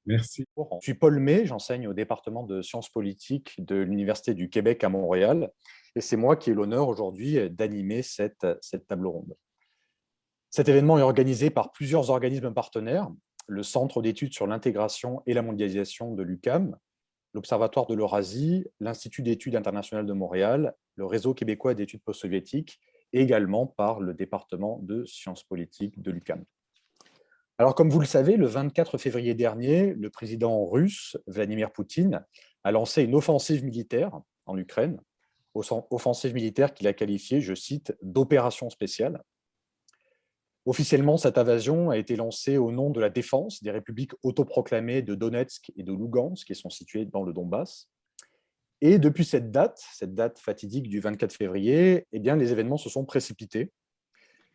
Merci. Je suis Paul May, j'enseigne au département de sciences politiques de l'Université du Québec à Montréal et c'est moi qui ai l'honneur aujourd'hui d'animer cette table ronde. Cet événement est organisé par plusieurs organismes partenaires, le Centre d'études sur l'intégration et la mondialisation de l'UQAM, l'Observatoire de l'Eurasie, l'Institut d'études internationales de Montréal, le Réseau québécois d'études post-soviétiques et également par le département de sciences politiques de l'UQAM. Alors, comme vous le savez, le 24 février dernier, le président russe, Vladimir Poutine, a lancé une offensive militaire en Ukraine, offensive militaire qu'il a qualifiée, je cite, d'opération spéciale. Officiellement, cette invasion a été lancée au nom de la défense des républiques autoproclamées de Donetsk et de Lugansk, qui sont situées dans le Donbass. Et depuis cette date fatidique du 24 février, eh bien, les événements se sont précipités.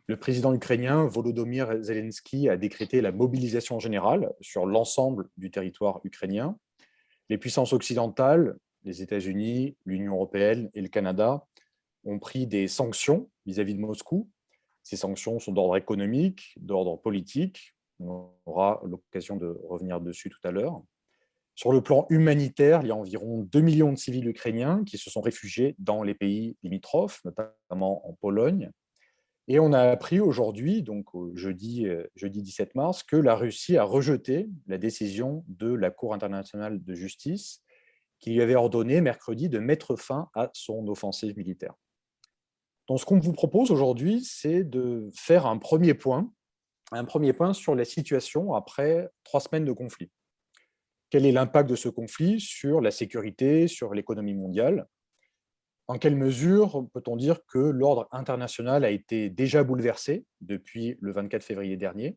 Le président ukrainien Volodymyr Zelensky a décrété la mobilisation générale sur l'ensemble du territoire ukrainien. Les puissances occidentales, les États-Unis, l'Union européenne et le Canada ont pris des sanctions vis-à-vis de Moscou. Ces sanctions sont d'ordre économique, d'ordre politique. On aura l'occasion de revenir dessus tout à l'heure. Sur le plan humanitaire, il y a environ 2 millions de civils ukrainiens qui se sont réfugiés dans les pays limitrophes, notamment en Pologne. Et on a appris aujourd'hui, donc jeudi 17 mars, que la Russie a rejeté la décision de la Cour internationale de justice qui lui avait ordonné mercredi de mettre fin à son offensive militaire. Donc, ce qu'on vous propose aujourd'hui, c'est de faire un premier point sur la situation après 3 semaines de conflit. Quel est l'impact de ce conflit sur la sécurité, sur l'économie mondiale? En quelle mesure peut-on dire que l'ordre international a été déjà bouleversé depuis le 24 février dernier?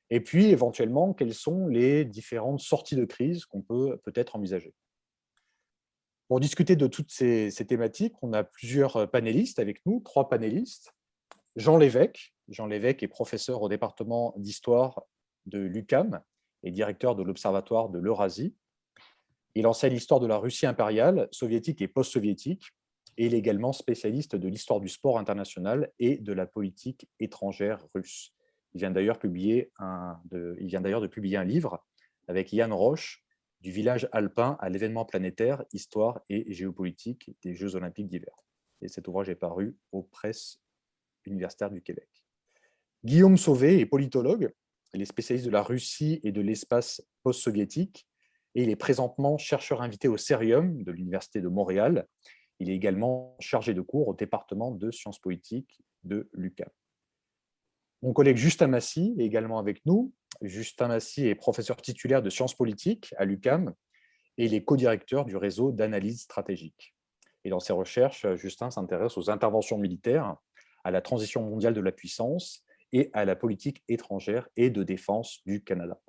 Et puis, éventuellement, quelles sont les différentes sorties de crise qu'on peut peut-être envisager? Pour discuter de toutes ces thématiques, on a plusieurs panélistes avec nous, 3 panélistes. Jean Lévesque est professeur au département d'histoire de l'UQAM et directeur de l'Observatoire de l'Eurasie. Il enseigne l'histoire de la Russie impériale, soviétique et post-soviétique, et il est également spécialiste de l'histoire du sport international et de la politique étrangère russe. Il vient d'ailleurs de publier un livre avec Yann Roche, du village alpin à l'événement planétaire, histoire et géopolitique des Jeux olympiques d'hiver. Et cet ouvrage est paru aux presses universitaires du Québec. Guillaume Sauvé est politologue, il est spécialiste de la Russie et de l'espace post-soviétique, et il est présentement chercheur invité au Cerium de l'Université de Montréal. Il est également chargé de cours au département de sciences politiques de l'UQAM. Mon collègue Justin Massy est également avec nous. Justin Massy est professeur titulaire de sciences politiques à l'UQAM et il est co-directeur du réseau d'analyse stratégique. Et dans ses recherches, Justin s'intéresse aux interventions militaires, à la transition mondiale de la puissance et à la politique étrangère et de défense du Canada.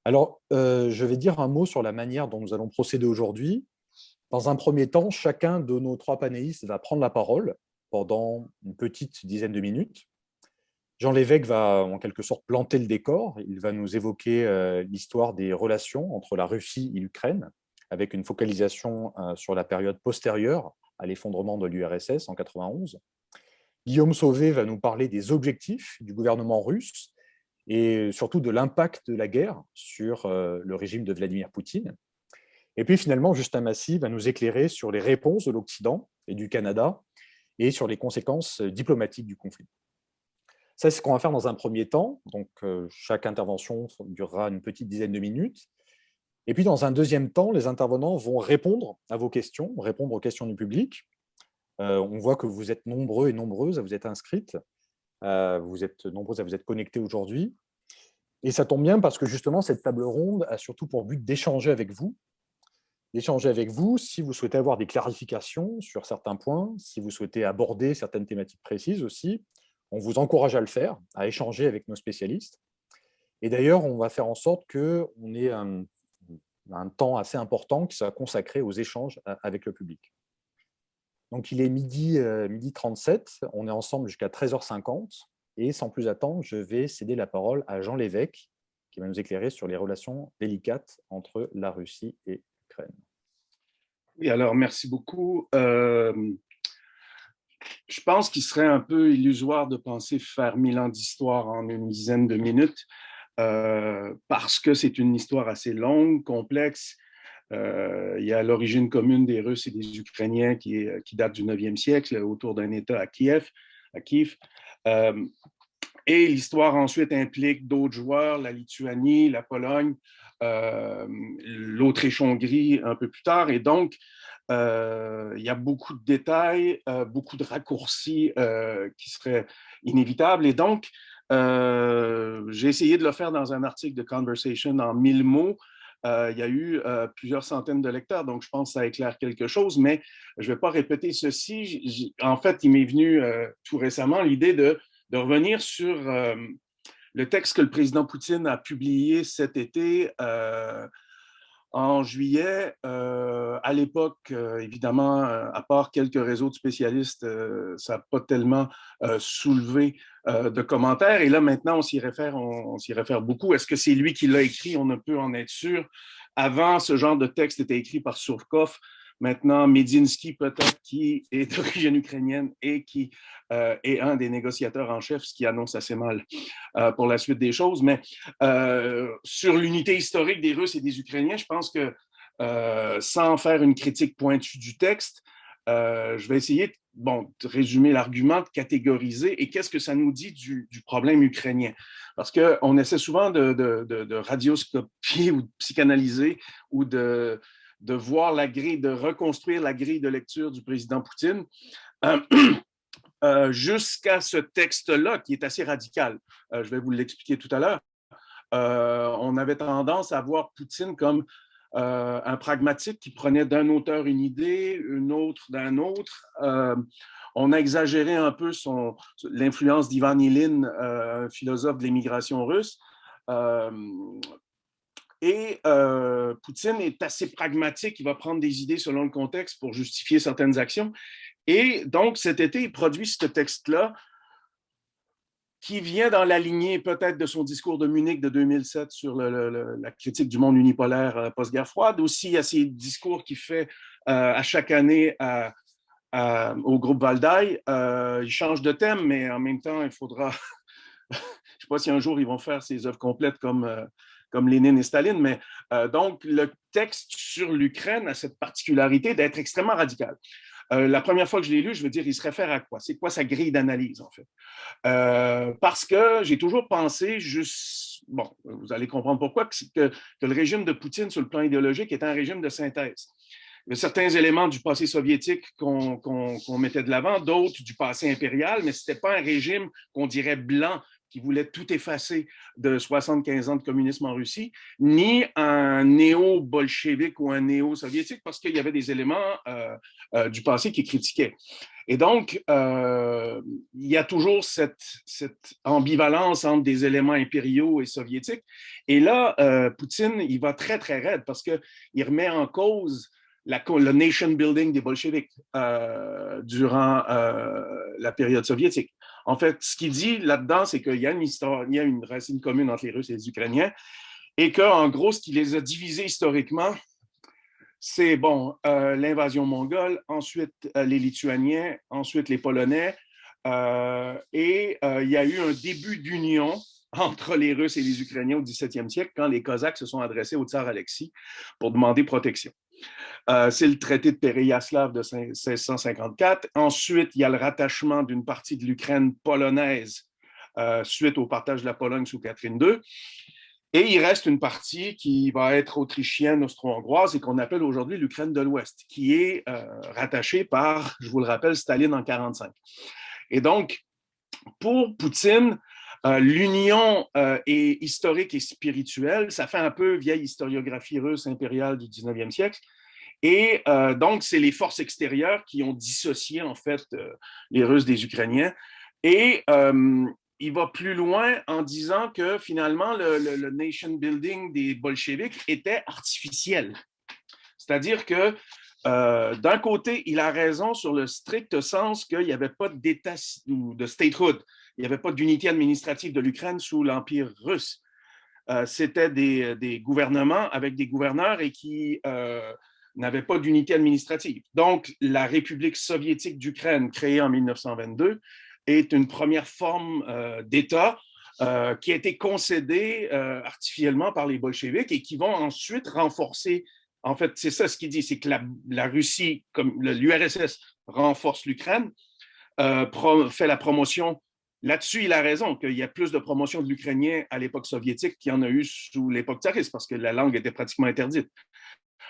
Alors, je vais dire un mot sur la manière dont nous allons procéder aujourd'hui. Dans un premier temps, chacun de nos 3 panélistes va prendre la parole pendant une petite dizaine de minutes. Jean Lévesque va en quelque sorte planter le décor. Il va nous évoquer l'histoire des relations entre la Russie et l'Ukraine, avec une focalisation sur la période postérieure à l'effondrement de l'URSS en 1991. Guillaume Sauvé va nous parler des objectifs du gouvernement russe et surtout de l'impact de la guerre sur le régime de Vladimir Poutine. Et puis finalement, Justin Massy va nous éclairer sur les réponses de l'Occident et du Canada et sur les conséquences diplomatiques du conflit. Ça, c'est ce qu'on va faire dans un premier temps. Donc, chaque intervention durera une petite dizaine de minutes. Et puis, dans un deuxième temps, les intervenants vont répondre à vos questions, répondre aux questions du public. On voit que vous êtes nombreux et nombreuses à vous être inscrites. Vous êtes nombreuses à vous être connectées aujourd'hui. Et ça tombe bien parce que justement, cette table ronde a surtout pour but d'échanger avec vous. D'échanger avec vous si vous souhaitez avoir des clarifications sur certains points, si vous souhaitez aborder certaines thématiques précises aussi. On vous encourage à le faire, à échanger avec nos spécialistes. Et d'ailleurs, on va faire en sorte qu'on ait un temps assez important qui soit consacré aux échanges avec le public. Donc, il est midi 37, on est ensemble jusqu'à 13h50. Et sans plus attendre, je vais céder la parole à Jean Lévesque, qui va nous éclairer sur les relations délicates entre la Russie et l'Ukraine. Oui, alors merci beaucoup. Je pense qu'il serait un peu illusoire de penser faire 1000 ans d'histoire en une dizaine de minutes parce que c'est une histoire assez longue, complexe. Il y a l'origine commune des Russes et des Ukrainiens qui date du 9e siècle autour d'un État à Kiev. Et l'histoire ensuite implique d'autres joueurs, la Lituanie, la Pologne, l'Autriche-Hongrie un peu plus tard. Et donc, il y a beaucoup de détails, beaucoup de raccourcis qui seraient inévitables. Et donc, J'ai essayé de le faire dans un article de Conversation en 1000 mots. Il y a eu plusieurs centaines de lecteurs, donc je pense que ça éclaire quelque chose, mais je ne vais pas répéter ceci. En fait, il m'est venu tout récemment l'idée de revenir sur le texte que le président Poutine a publié cet été en juillet. À l'époque, évidemment, à part quelques réseaux de spécialistes, ça n'a pas tellement soulevé de commentaires. Et là, maintenant, on s'y réfère beaucoup. Est-ce que c'est lui qui l'a écrit? On ne peut en être sûr. Avant, ce genre de texte était écrit par Surkov. Maintenant, Medinsky, peut-être, qui est d'origine ukrainienne et qui est un des négociateurs en chef, ce qui annonce assez mal pour la suite des choses. Mais sur l'unité historique des Russes et des Ukrainiens, je pense que sans faire une critique pointue du texte, je vais essayer de résumer l'argument, de catégoriser et qu'est-ce que ça nous dit du problème ukrainien. Parce qu'on essaie souvent de radioscopier ou de psychanalyser ou de voir la grille, de reconstruire la grille de lecture du président Poutine jusqu'à ce texte-là qui est assez radical. Je vais vous l'expliquer tout à l'heure. On avait tendance à voir Poutine comme un pragmatique qui prenait d'un auteur une idée, une autre d'un autre. On a exagéré un peu l'influence d'Ivan Ilyin, un philosophe de l'émigration russe. Poutine est assez pragmatique, il va prendre des idées selon le contexte pour justifier certaines actions. Et donc, cet été, il produit ce texte-là qui vient dans la lignée peut-être de son discours de Munich de 2007 sur la critique du monde unipolaire post-guerre froide. Aussi, il y a ses discours qu'il fait à chaque année au groupe Valdai. Il change de thème, mais en même temps, il faudra... Je ne sais pas si un jour ils vont faire ses œuvres complètes comme Lénine et Staline, mais donc le texte sur l'Ukraine a cette particularité d'être extrêmement radical. La première fois que je l'ai lu, je veux dire, il se réfère à quoi? C'est quoi sa grille d'analyse, en fait? Parce que j'ai toujours pensé, vous allez comprendre pourquoi, que le régime de Poutine, sur le plan idéologique, est un régime de synthèse. Il y a certains éléments du passé soviétique qu'on mettait de l'avant, d'autres du passé impérial, mais ce n'était pas un régime qu'on dirait blanc, qui voulait tout effacer de 75 ans de communisme en Russie, ni un néo-bolchevique ou un néo-soviétique, parce qu'il y avait des éléments du passé qui critiquaient. Et donc, il y a toujours cette ambivalence entre des éléments impériaux et soviétiques. Et là, Poutine, il va très, très raide parce qu'il remet en cause le nation building des bolcheviks durant la période soviétique. En fait, ce qu'il dit là-dedans, c'est qu'il y a une histoire, il y a une racine commune entre les Russes et les Ukrainiens, et qu'en gros, ce qui les a divisés historiquement, c'est l'invasion mongole, ensuite les Lituaniens, ensuite les Polonais, et il y a eu un début d'union entre les Russes et les Ukrainiens au XVIIe siècle, quand les Cosaques se sont adressés au tsar Alexis pour demander protection. C'est le traité de Péréyaslav de 1654. Ensuite, il y a le rattachement d'une partie de l'Ukraine polonaise suite au partage de la Pologne sous Catherine II. Et il reste une partie qui va être autrichienne, austro-hongroise et qu'on appelle aujourd'hui l'Ukraine de l'Ouest, qui est rattachée par, je vous le rappelle, Staline en 1945. Et donc, pour Poutine, l'union est historique et spirituelle. Ça fait un peu vieille historiographie russe impériale du 19e siècle. Et donc, c'est les forces extérieures qui ont dissocié, en fait, les Russes des Ukrainiens. Et il va plus loin en disant que, finalement, le nation building des bolcheviks était artificiel. C'est-à-dire que, d'un côté, il a raison sur le strict sens qu'il n'y avait pas d'État ou de statehood. Il n'y avait pas d'unité administrative de l'Ukraine sous l'Empire russe. C'était des gouvernements avec des gouverneurs et qui n'avaient pas d'unité administrative. Donc, la République soviétique d'Ukraine, créée en 1922, est une première forme d'État qui a été concédée artificiellement par les bolcheviks et qui vont ensuite renforcer. En fait, c'est ça ce qu'il dit, c'est que la Russie, comme l'URSS, renforce l'Ukraine, fait la promotion. Là-dessus, il a raison qu'il y a plus de promotion de l'ukrainien à l'époque soviétique qu'il y en a eu sous l'époque tsariste, parce que la langue était pratiquement interdite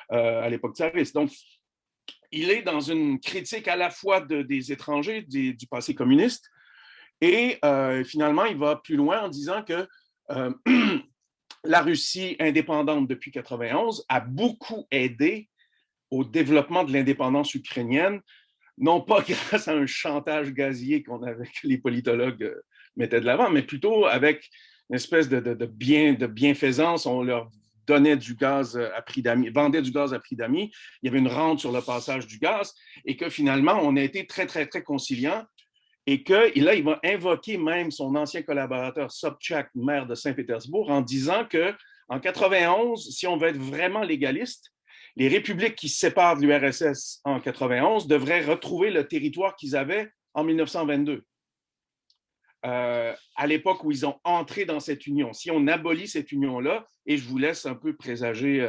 à l'époque tsariste. Donc, il est dans une critique à la fois des étrangers, du passé communiste, Et finalement, il va plus loin en disant que la Russie indépendante depuis 1991 a beaucoup aidé au développement de l'indépendance ukrainienne, non pas grâce à un chantage gazier que les politologues mettaient de l'avant, mais plutôt avec une espèce de bienfaisance. On leur donnait du gaz à prix d'amis, vendait du gaz à prix d'amis. Il y avait une rente sur le passage du gaz et que finalement, on a été très, très, très conciliant. Et que là, il va invoquer même son ancien collaborateur Sobchak, maire de Saint-Pétersbourg, en disant qu'en 91, si on veut être vraiment légaliste, les républiques qui se séparent de l'URSS en 91 devraient retrouver le territoire qu'ils avaient en 1922, à l'époque où ils ont entré dans cette union. Si on abolit cette union-là, et je vous laisse un peu présager,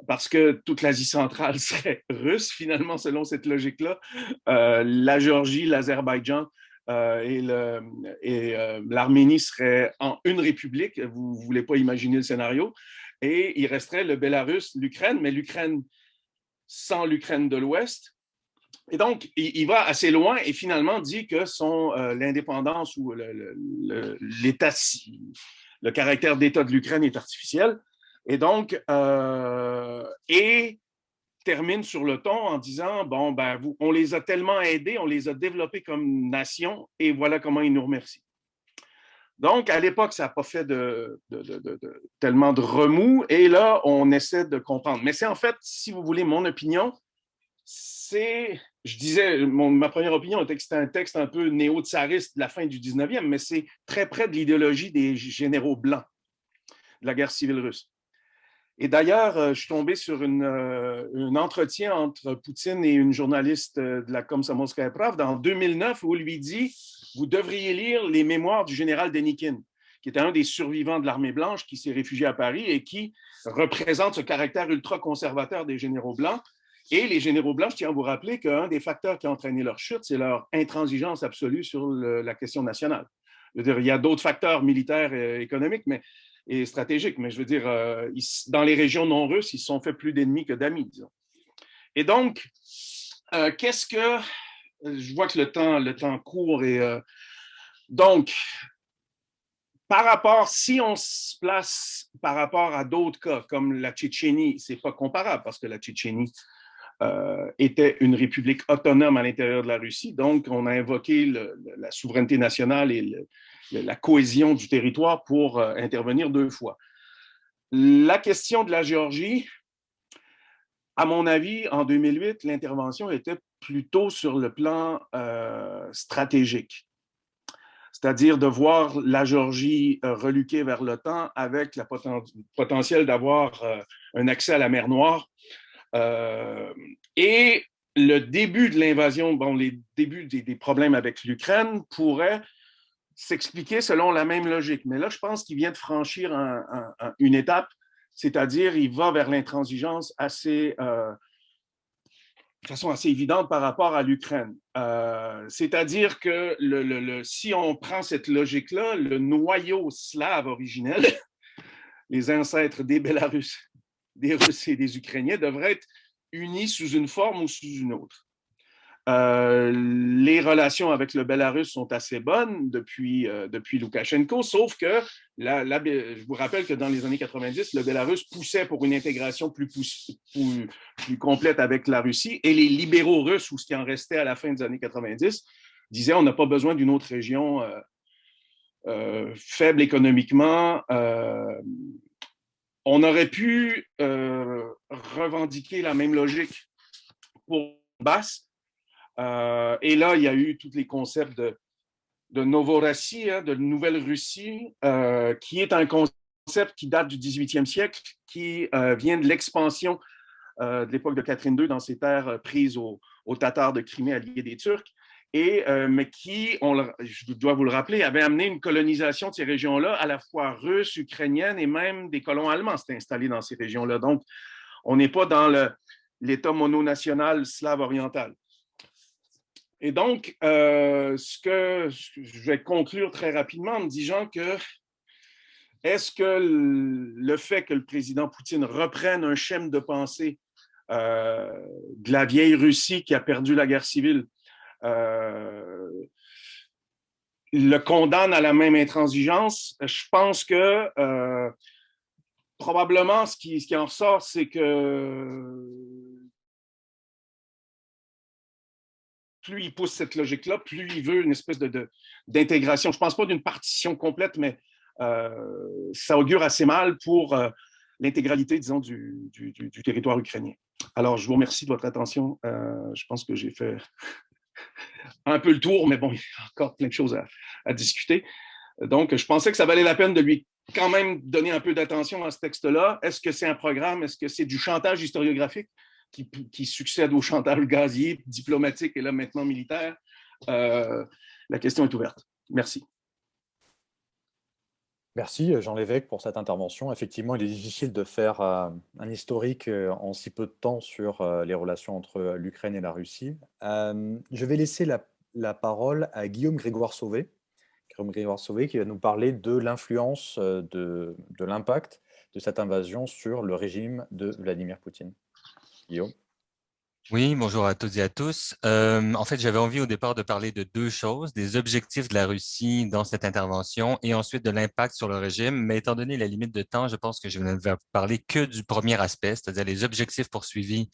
parce que toute l'Asie centrale serait russe, finalement, selon cette logique-là, la Géorgie, l'Azerbaïdjan et l'Arménie seraient en une république. Vous ne voulez pas imaginer le scénario. Et il resterait le Bélarus, l'Ukraine, mais l'Ukraine sans l'Ukraine de l'Ouest. Et donc, il va assez loin et finalement dit que l'indépendance ou l'État, le caractère d'État de l'Ukraine est artificiel. Et donc, termine sur le ton en disant, bon, ben, on les a tellement aidés, on les a développés comme nation et voilà comment ils nous remercient. Donc, à l'époque, ça n'a pas fait tellement de remous et là, on essaie de comprendre. Mais c'est en fait, si vous voulez, mon opinion, je disais, ma première opinion était que c'était un texte un peu néo-tsariste de la fin du 19e, mais c'est très près de l'idéologie des généraux blancs de la guerre civile russe. Et d'ailleurs, je suis tombé sur un entretien entre Poutine et une journaliste de la Komsomolskaya Pravda en 2009 où il lui dit « Vous devriez lire les mémoires du général Denikin, qui était un des survivants de l'armée blanche qui s'est réfugié à Paris et qui représente ce caractère ultra-conservateur des généraux blancs. Et les généraux blancs, je tiens à vous rappeler qu'un des facteurs qui a entraîné leur chute, c'est leur intransigeance absolue sur la question nationale. Je veux dire, il y a d'autres facteurs militaires et économiques, et stratégique, mais je veux dire, dans les régions non russes, ils se sont fait plus d'ennemis que d'amis, disons. Et donc, je vois que le temps court et donc, si on se place par rapport à d'autres cas, comme la Tchétchénie, c'est pas comparable parce que la Tchétchénie était une république autonome à l'intérieur de la Russie, donc on a invoqué la souveraineté nationale et la cohésion du territoire pour intervenir 2 fois. La question de la Géorgie, à mon avis, en 2008, l'intervention était plutôt sur le plan stratégique, c'est-à-dire de voir la Géorgie reluquer vers l'OTAN avec le potentiel d'avoir un accès à la mer Noire. Et le début de l'invasion, les débuts des problèmes avec l'Ukraine pourraient s'expliquer selon la même logique. Mais là, je pense qu'il vient de franchir une étape, c'est-à-dire il va vers l'intransigeance de façon assez évidente par rapport à l'Ukraine. C'est-à-dire que si on prend cette logique-là, le noyau slave originel, les ancêtres des Bélarusses, des Russes et des Ukrainiens, devraient être unis sous une forme ou sous une autre. Les relations avec le Bélarus sont assez bonnes depuis Loukachenko, sauf que je vous rappelle que dans les années 90, le Bélarus poussait pour une intégration plus complète avec la Russie et les libéraux russes, ou ce qui en restait à la fin des années 90, disaient on n'a pas besoin d'une autre région faible économiquement. On aurait pu revendiquer la même logique pour Donbass. Et là, il y a eu tous les concepts de Novorossie, de Nouvelle-Russie, qui est un concept qui date du 18e siècle, qui vient de l'expansion de l'époque de Catherine II dans ses terres prises aux Tatars de Crimée alliés des Turcs, mais qui, je dois vous le rappeler, avait amené une colonisation de ces régions-là, à la fois russe, ukrainienne et même des colons allemands s'étaient installés dans ces régions-là. Donc, on n'est pas dans l'État mononational slave oriental. Et donc, je vais conclure très rapidement en me disant que est-ce que le fait que le président Poutine reprenne un schème de pensée de la vieille Russie qui a perdu la guerre civile le condamne à la même intransigeance. Je pense que probablement ce qui en ressort, c'est que plus il pousse cette logique-là, plus il veut une espèce d'intégration. Je ne pense pas d'une partition complète, mais ça augure assez mal pour l'intégralité, disons, du territoire ukrainien. Alors, je vous remercie de votre attention. Je pense que j'ai fait un peu le tour, mais bon, il y a encore plein de choses à discuter. Donc, je pensais que ça valait la peine de lui quand même donner un peu d'attention à ce texte-là. Est-ce que c'est un programme? Est-ce que c'est du chantage historiographique qui succède au chantage gazier, diplomatique et là maintenant militaire? La question est ouverte. Merci. Merci Jean Lévesque pour cette intervention. Effectivement, il est difficile de faire un historique en si peu de temps sur les relations entre l'Ukraine et la Russie. Je vais laisser la parole à Guillaume Grégoire Sauvé. Guillaume Grégoire Sauvé qui va nous parler de l'influence, de l'impact de cette invasion sur le régime de Vladimir Poutine. Guillaume. Oui, bonjour à toutes et à tous. En fait, j'avais envie au départ de parler de deux choses, des objectifs de la Russie dans cette intervention et ensuite de l'impact sur le régime. Mais étant donné la limite de temps, je pense que je ne vais parler que du premier aspect, c'est-à-dire les objectifs poursuivis,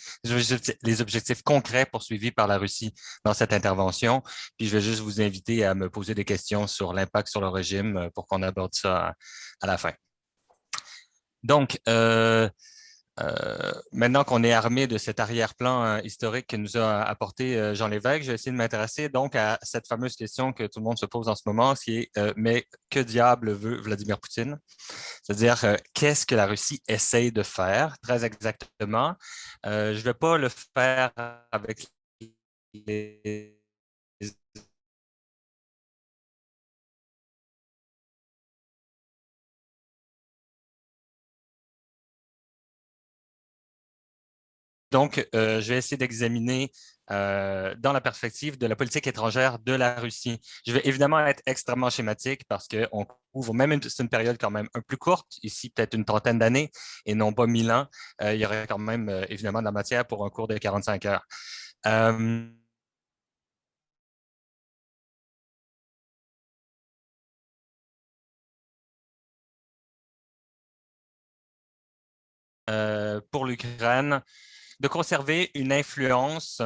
les objectifs concrets poursuivis par la Russie dans cette intervention. Puis je vais juste vous inviter à me poser des questions sur l'impact sur le régime pour qu'on aborde ça à la fin. Donc, maintenant qu'on est armé de cet arrière-plan historique que nous a apporté Jean Lévesque, je vais essayer de m'intéresser donc à cette fameuse question que tout le monde se pose en ce moment, qui est mais que diable veut Vladimir Poutine? C'est-à-dire qu'est-ce que la Russie essaye de faire très exactement? Je ne vais pas le faire avec les Donc, je vais essayer d'examiner dans la perspective de la politique étrangère de la Russie. Je vais évidemment être extrêmement schématique parce qu'on couvre, même c'est une période quand même un peu plus courte, ici peut-être une trentaine d'années et non pas 1000 ans. Il y aurait quand même évidemment de la matière pour un cours de 45 heures. Pour l'Ukraine, de conserver une influence